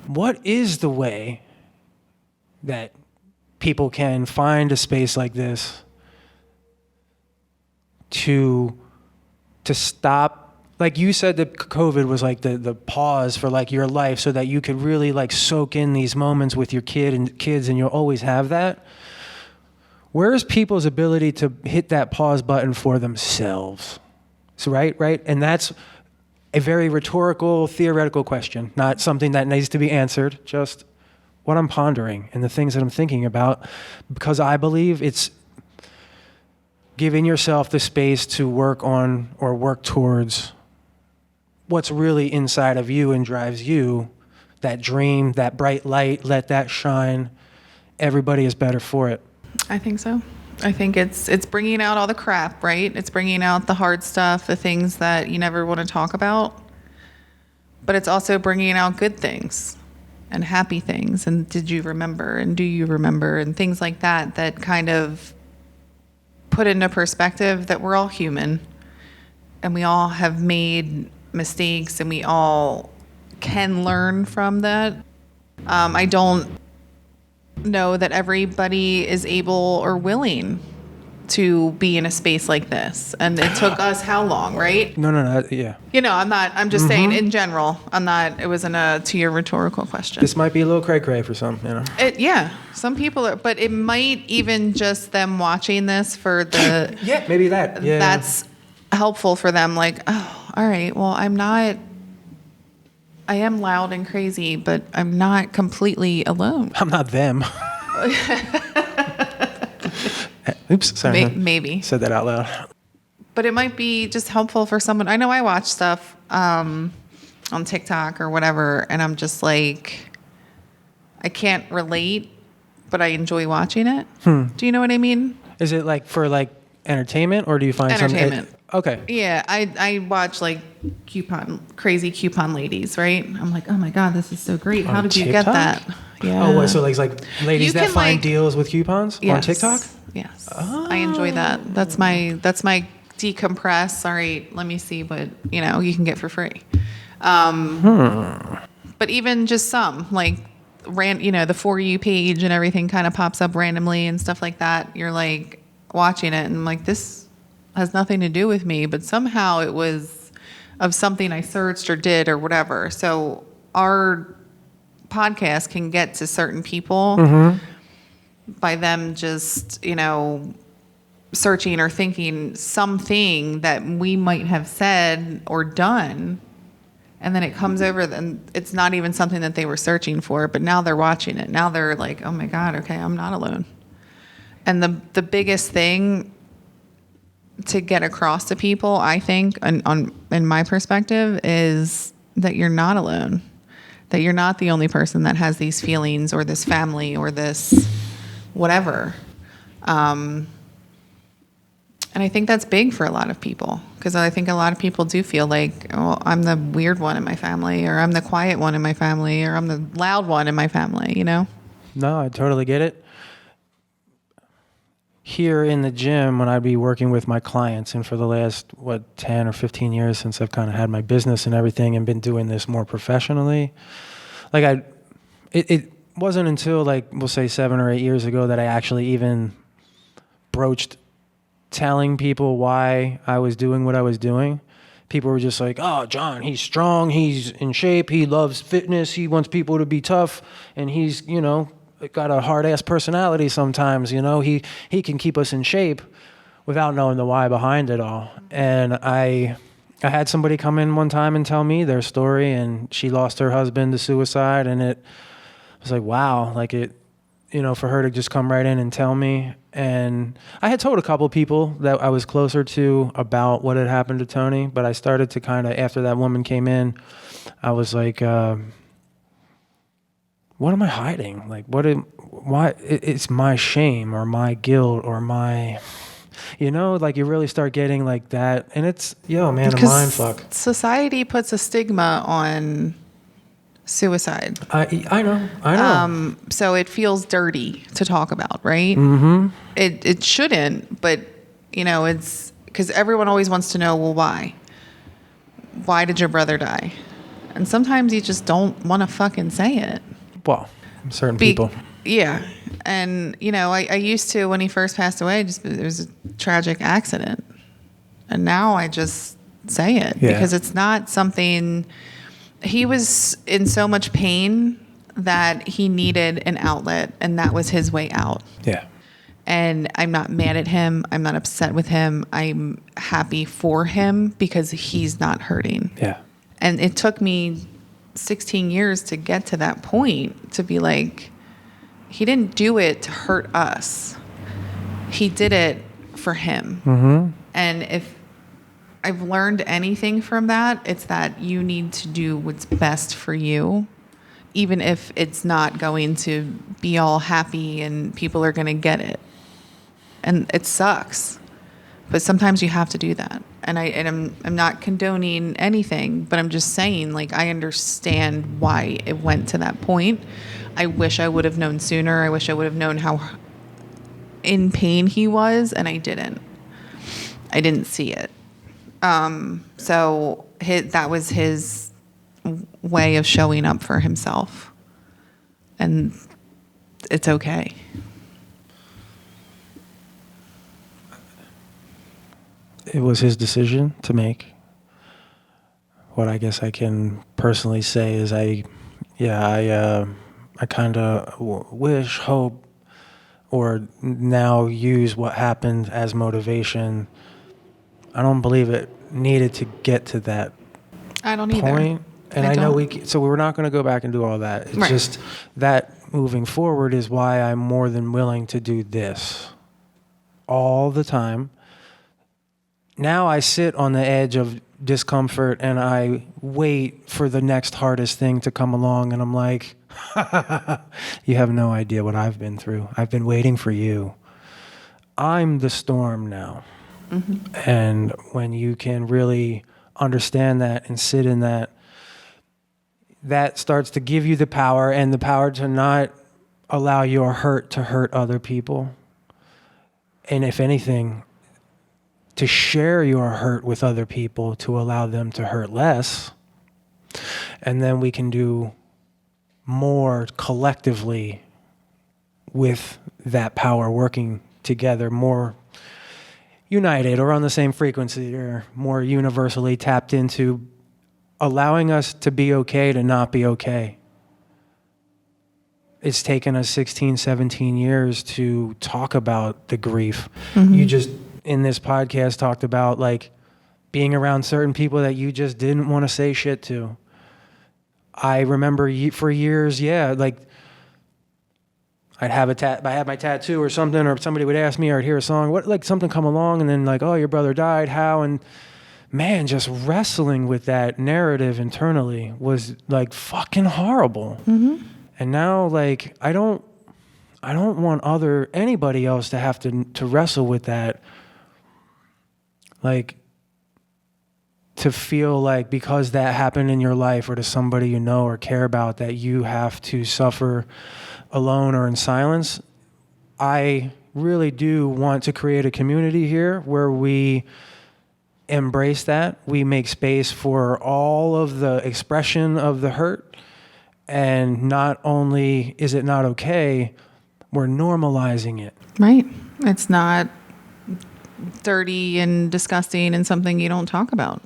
What is the way that people can find a space like this to stop? Like you said that COVID was like the pause for like your life so that you could really like soak in these moments with your kids, and you'll always have that. Where's people's ability to hit that pause button for themselves? So right? And that's a very rhetorical, theoretical question, not something that needs to be answered, just what I'm pondering and the things that I'm thinking about, because I believe it's giving yourself the space to work on or work towards what's really inside of you and drives you, that dream, that bright light, let that shine. Everybody is better for it. I think so. I think it's bringing out all the crap, right? It's bringing out the hard stuff, the things that you never want to talk about. But it's also bringing out good things and happy things. And did you remember? And do you remember? And things like that, that kind of put into perspective that we're all human and we all have made mistakes and we all can learn from that. I don't know that everybody is able or willing to be in a space like this. And it took us how long, right? No, yeah. You know, I'm just saying in general, it wasn't to your rhetorical question. This might be a little cray-cray for some, you know? Yeah, some people are, but it might even just them watching this for the... Yeah, maybe that. Yeah. That's helpful for them. Like, oh, all right, well, I am loud and crazy, but I'm not completely alone. I'm not them. Oops, sorry. Maybe. Said that out loud. But it might be just helpful for someone. I know I watch stuff on TikTok or whatever, and I'm just like, I can't relate, but I enjoy watching it. Do you know what I mean? Is it like for like entertainment, or do you find entertainment? Okay. Yeah, I watch like crazy coupon ladies, right? I'm like, oh my God, this is so great. How did you get that? Yeah. Oh, so like ladies that find deals with coupons on TikTok? Yes. Oh. I enjoy that. That's my decompress. All right, let me see what, you can get for free. But even just some like the For You page and everything kind of pops up randomly and stuff like that. You're like watching it and like, this has nothing to do with me, but somehow it was of something I searched or did or whatever. So our podcast can get to certain people by them just, searching or thinking something that we might have said or done. And then it comes over, and it's not even something that they were searching for, but now they're watching it. Now they're like, oh my God, okay, I'm not alone. And the biggest thing to get across to people, I think, in my perspective, is that you're not alone. That you're not the only person that has these feelings or this family or this whatever. And I think that's big for a lot of people, because I think a lot of people do feel like, oh, I'm the weird one in my family, or I'm the quiet one in my family, or I'm the loud one in my family, No, I totally get it. Here in the gym, when I'd be working with my clients, and for the last, 10 or 15 years since I've kind of had my business and everything and been doing this more professionally, it wasn't until we'll say 7 or 8 years ago that I actually even broached telling people why I was doing what I was doing. People were just like, oh, John, he's strong, he's in shape, he loves fitness, he wants people to be tough, and he's, got a hard-ass personality sometimes, he can keep us in shape without knowing the why behind it all. And I had somebody come in one time and tell me their story, and she lost her husband to suicide, and it was like, wow, for her to just come right in and tell me. And I had told a couple people that I was closer to about what had happened to Tony, but I started to kind of, after that woman came in, I was like, what am I hiding? Why? It's my shame or my guilt or my, you really start getting like that. And it's, man, a mind fuck. Society puts a stigma on suicide. I know. So it feels dirty to talk about, right? Mm-hmm. It shouldn't, but it's because everyone always wants to know, well, why? Why did your brother die? And sometimes you just don't want to fucking say it. Well, certain people. Yeah. And, I used to, when he first passed away, it was a tragic accident. And now I just say it because it's not something. He was in so much pain that he needed an outlet, and that was his way out. Yeah. And I'm not mad at him. I'm not upset with him. I'm happy for him because he's not hurting. Yeah. And it took me 16 years to get to that point, to be like, he didn't do it to hurt us. He did it for him. Mm-hmm. And if I've learned anything from that, it's that you need to do what's best for you, even if it's not going to be all happy and people are going to get it. And it sucks, but sometimes you have to do that. And I'm not condoning anything, but I'm just saying, I understand why it went to that point. I wish I would have known sooner. I wish I would have known how in pain he was, and I didn't. I didn't see it. So that was his way of showing up for himself. And it's okay. It was his decision to make. What I guess I can personally say is I kind of wish, hope, or now use what happened as motivation. I don't believe it needed to get to that I don't point. either. And I know so we're not going to go back and do all that. It's just that moving forward is why I'm more than willing to do this all the time. Now I sit on the edge of discomfort and I wait for the next hardest thing to come along, and I'm like, you have no idea what I've been through. I've been waiting for you. I'm the storm now. Mm-hmm. And when you can really understand that and sit in that, that starts to give you the power, and the power to not allow your hurt to hurt other people. And if anything, to share your hurt with other people to allow them to hurt less. And then we can do more collectively with that power working together, more united or on the same frequency, or more universally tapped into allowing us to be okay to not be okay. it's taken us 16, 17 years to talk about the grief. Mm-hmm. You just, in this podcast, talked about like being around certain people that you just didn't want to say shit to. I remember for years, like I had my tattoo or something, or somebody would ask me, or I'd hear a song, like something come along, and then like, oh, your brother died, how? And man, just wrestling with that narrative internally was like fucking horrible. Mm-hmm. And now, like, I don't want anybody else to have to wrestle with that. Like, to feel like because that happened in your life or to somebody you know or care about that you have to suffer alone or in silence. I really do want to create a community here where we embrace that. We make space for all of the expression of the hurt. And not only is it not okay, we're normalizing it. Right. It's not dirty and disgusting and something you don't talk about.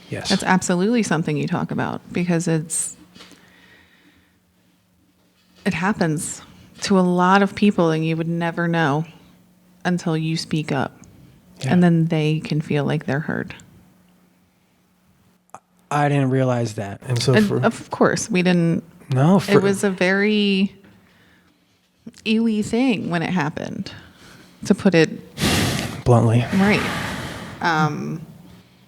Yes. It's absolutely something you talk about because it happens to a lot of people and you would never know until you speak up. Yeah. And then they can feel like they're heard. I didn't realize that. And so of course, we didn't. No. It was a very ewy thing when it happened, to put it bluntly. Right.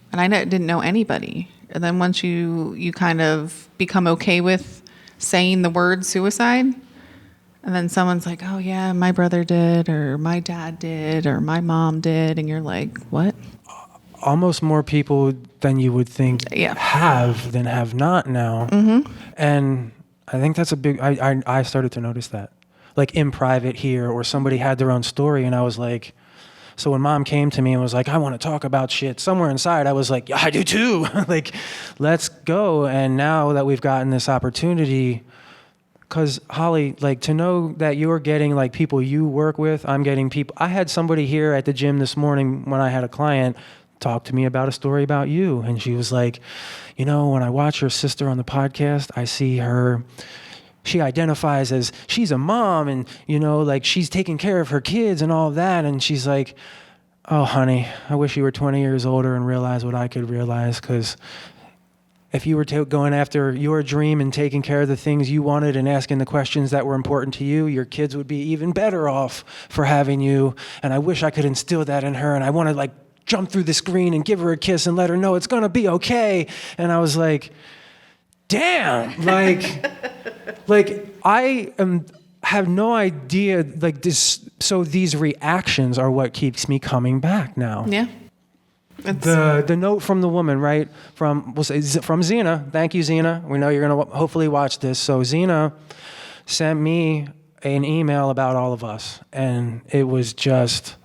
And I didn't know anybody. And then once you kind of become okay with saying the word suicide, and then someone's like, oh yeah, my brother did, or my dad did, or my mom did, and you're like, what? Almost more people than you would think have than have not now. Mm-hmm. And I think that's a big, I started to notice that. Like in private here, or somebody had their own story, and I was like, so when mom came to me and was like, I want to talk about shit, somewhere inside I was like, yeah, I do too. Like, let's go. And now that we've gotten this opportunity, because Holly, like, to know that you're getting like people you work with, I'm getting people. I had somebody here at the gym this morning when I had a client talk to me about a story about you. And she was like, you know, when I watch her sister on the podcast, I see her, she identifies as she's a mom and, you know, like she's taking care of her kids and all of that. And she's like, oh, honey, I wish you were 20 years older and realized what I could realize, because if you were going after your dream and taking care of the things you wanted and asking the questions that were important to you, your kids would be even better off for having you. And I wish I could instill that in her. And I want to like jump through the screen and give her a kiss and let her know it's going to be okay. And I was like, damn, like I have no idea, like this. So these reactions are what keeps me coming back now. Yeah. The note from the woman, right? From Zena. Thank you, Zena. We know you're going to hopefully watch this. So Zena sent me an email about all of us, and it was just.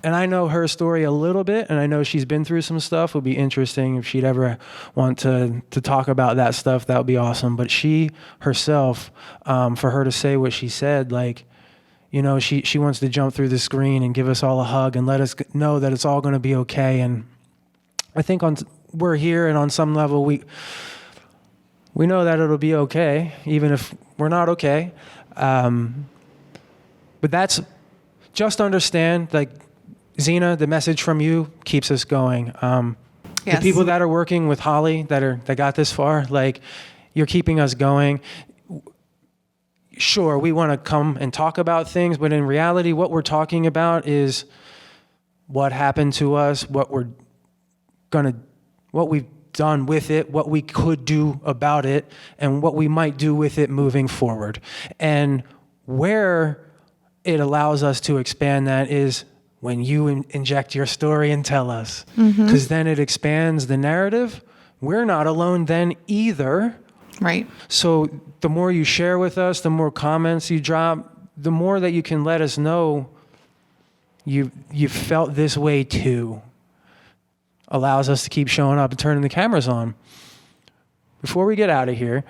And I know her story a little bit, and I know she's been through some stuff. It would be interesting if she'd ever want to talk about that stuff. That would be awesome. But she herself, for her to say what she said, like, you know, she wants to jump through the screen and give us all a hug and let us know that it's all going to be okay. And I think we're here, and on some level we know that it'll be okay, even if we're not okay. But that's just understand, like, Zena, the message from you keeps us going. Yes. The people that are working with Holly that got this far, like, you're keeping us going. Sure, we want to come and talk about things, but in reality, what we're talking about is what happened to us, what we've done with it, what we could do about it, and what we might do with it moving forward. And where it allows us to expand that is when you inject your story and tell us, because then it expands the narrative. We're not alone then either. Right. So the more you share with us, the more comments you drop, the more that you can let us know you felt this way too. Allows us to keep showing up and turning the cameras on. Before we get out of here,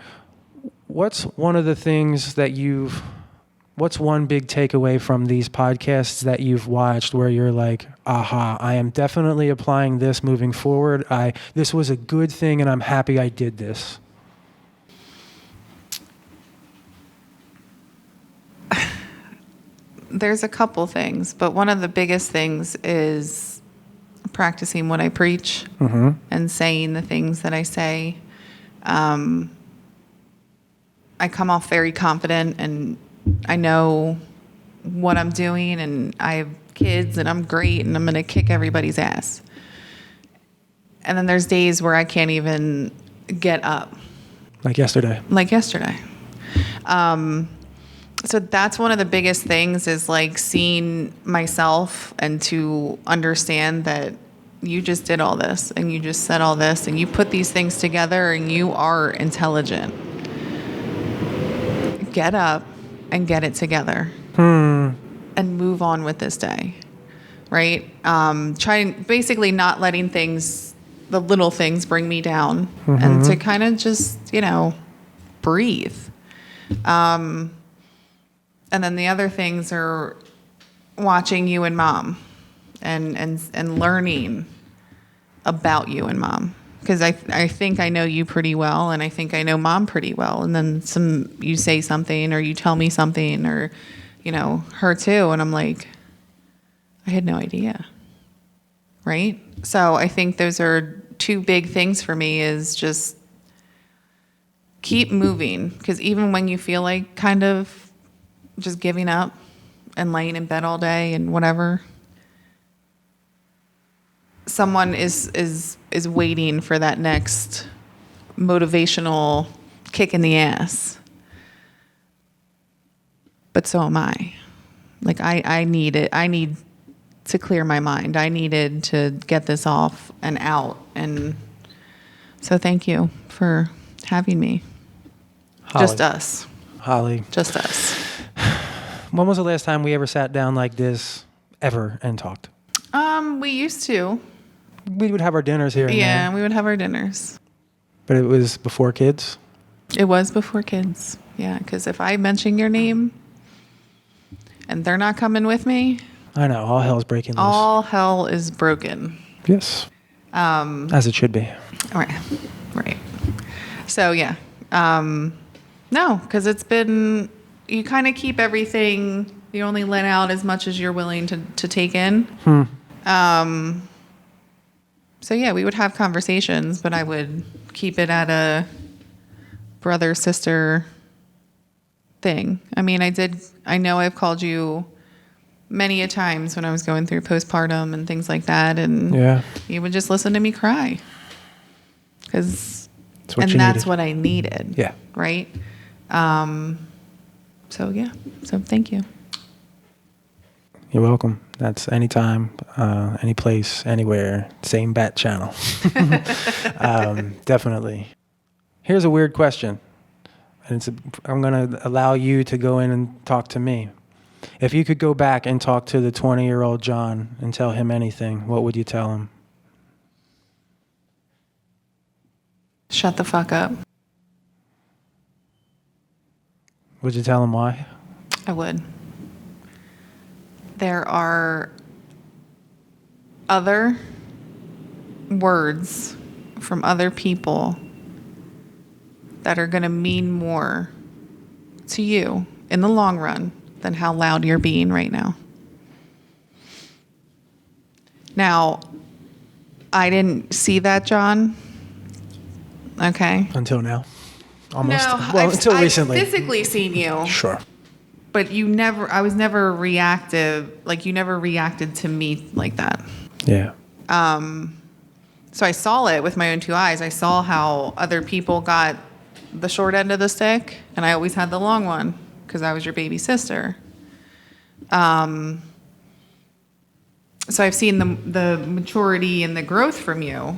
what's one of the things that what's one big takeaway from these podcasts that you've watched where you're like, aha, I am definitely applying this moving forward. This was a good thing and I'm happy I did this. there's a couple things, but one of the biggest things is practicing what I preach and saying the things that I say. I come off very confident, and I know what I'm doing, and I have kids, and I'm great, and I'm going to kick everybody's ass. And then there's days where I can't even get up. Like yesterday. So that's one of the biggest things, is like seeing myself and to understand that you just did all this and you just said all this and you put these things together and you are intelligent. Get up and get it together and move on with this day, right? Basically not letting the little things bring me down and to kind of just, breathe. And then the other things are watching you and mom and learning about you and mom. Because I think I know you pretty well, and I think I know mom pretty well. And then you say something or you tell me something, or, her too. And I'm like, I had no idea. Right? So I think those are two big things for me, is just keep moving. Because even when you feel like kind of just giving up and laying in bed all day and whatever, someone is waiting for that next motivational kick in the ass. But so am I. Like I need it. I need to clear my mind. I needed to get this off and out. And so thank you for having me. Holly. Just us. Holly. Just us. When was the last time we ever sat down like this ever and talked? We used to. We would have our dinners here and Yeah, there. we would have our dinners. But it was before kids? It was before kids. Yeah, because if I mention your name and they're not coming with me, I know, all hell's breaking loose. all hell is broken. Yes. As it should be. Right. So, yeah. No, because it's been, you kind of keep everything, you only let out as much as you're willing to take in. So, yeah, we would have conversations, but I would keep it at a brother-sister thing. I mean, I know I've called you many a times when I was going through postpartum and things like that, and you would just listen to me cry. That's what I needed. Yeah. Right? So, yeah. So, thank you. You're welcome. That's anytime, any place, anywhere, same bat channel. Definitely. Here's a weird question. And I'm going to allow you to go in and talk to me. If you could go back and talk to the 20-year-old John and tell him anything, what would you tell him? Shut the fuck up. Would you tell him why? I would. There are other words from other people that are going to mean more to you in the long run than how loud you're being right now. Now, I didn't see that, John. Okay. Until now. Almost. No, until recently. I've physically seen you. Sure. But I was never reactive. Like, you never reacted to me like that. Yeah. So I saw it with my own two eyes. I saw how other people got the short end of the stick, and I always had the long one because I was your baby sister. So I've seen the maturity and the growth from you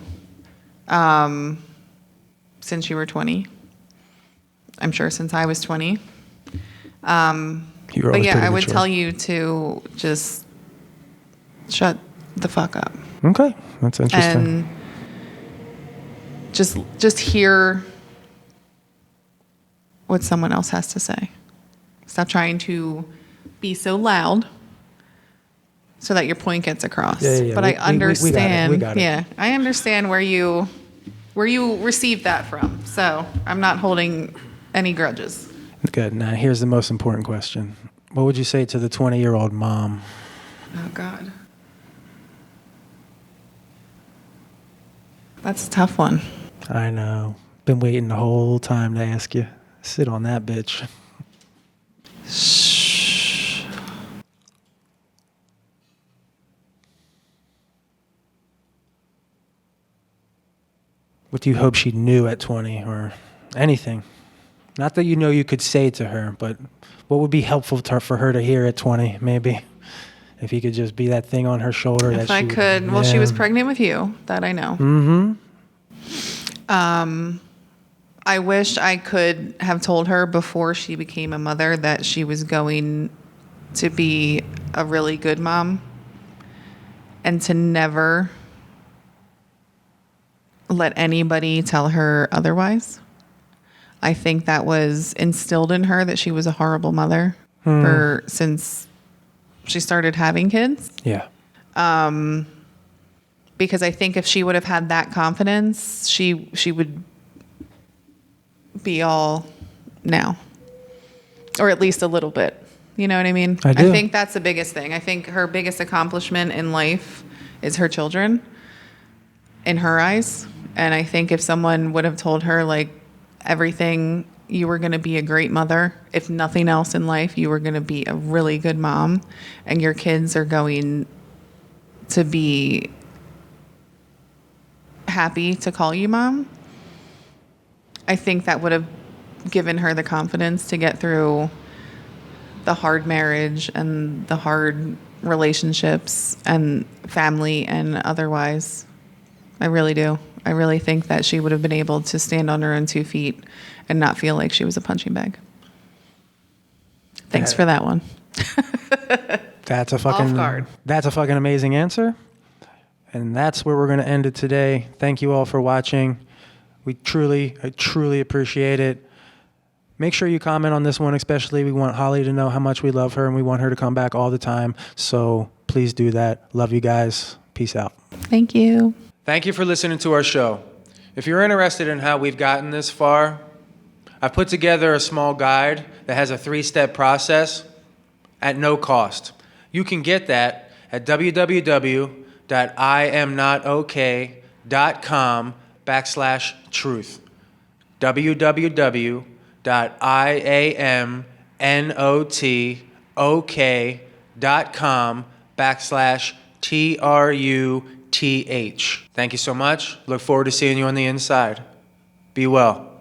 since you were 20. I'm sure since I was 20. But yeah, I would tell you to just shut the fuck up. Okay, that's interesting. And just hear what someone else has to say. Stop trying to be so loud so that your point gets across. Yeah. But I understand. We got it. Yeah, I understand where you received that from. So I'm not holding any grudges. Good. Now, here's the most important question. What would you say to the 20-year-old mom? Oh, God. That's a tough one. I know. Been waiting the whole time to ask you. Sit on that bitch. Shh. What do you hope she knew at 20 or anything? Not that you know you could say to her, but what would be helpful for her to hear at 20, maybe? If you could just be that thing on her shoulder. If I could. Well, she was pregnant with you. That I know. Mm-hmm. I wish I could have told her before she became a mother that she was going to be a really good mom and to never let anybody tell her otherwise. I think that was instilled in her that she was a horrible mother since she started having kids. Yeah. Because I think if she would have had that confidence, she would be all now, or at least a little bit. You know what I mean? I do. I think that's the biggest thing. I think her biggest accomplishment in life is her children, in her eyes. And I think if someone would have told her, like, everything, you were going to be a great mother, if nothing else in life, you were going to be a really good mom, and your kids are going to be happy to call you mom, I think that would have given her the confidence to get through the hard marriage and the hard relationships and family and otherwise. I really do. I really think that she would have been able to stand on her own 2 feet and not feel like she was a punching bag. Thanks for that one. That's a fucking Off guard. That's a fucking amazing answer. And that's where we're going to end it today. Thank you all for watching. I truly appreciate it. Make sure you comment on this one, especially. We want Holly to know how much we love her and we want her to come back all the time. So please do that. Love you guys. Peace out. Thank you. Thank you for listening to our show. If you're interested in how we've gotten this far, I've put together a small guide that has a 3-step process at no cost. You can get that at www.iamnotok.com/truth. www.iamnotok.com/truth. Thank you so much. Look forward to seeing you on the inside. Be well.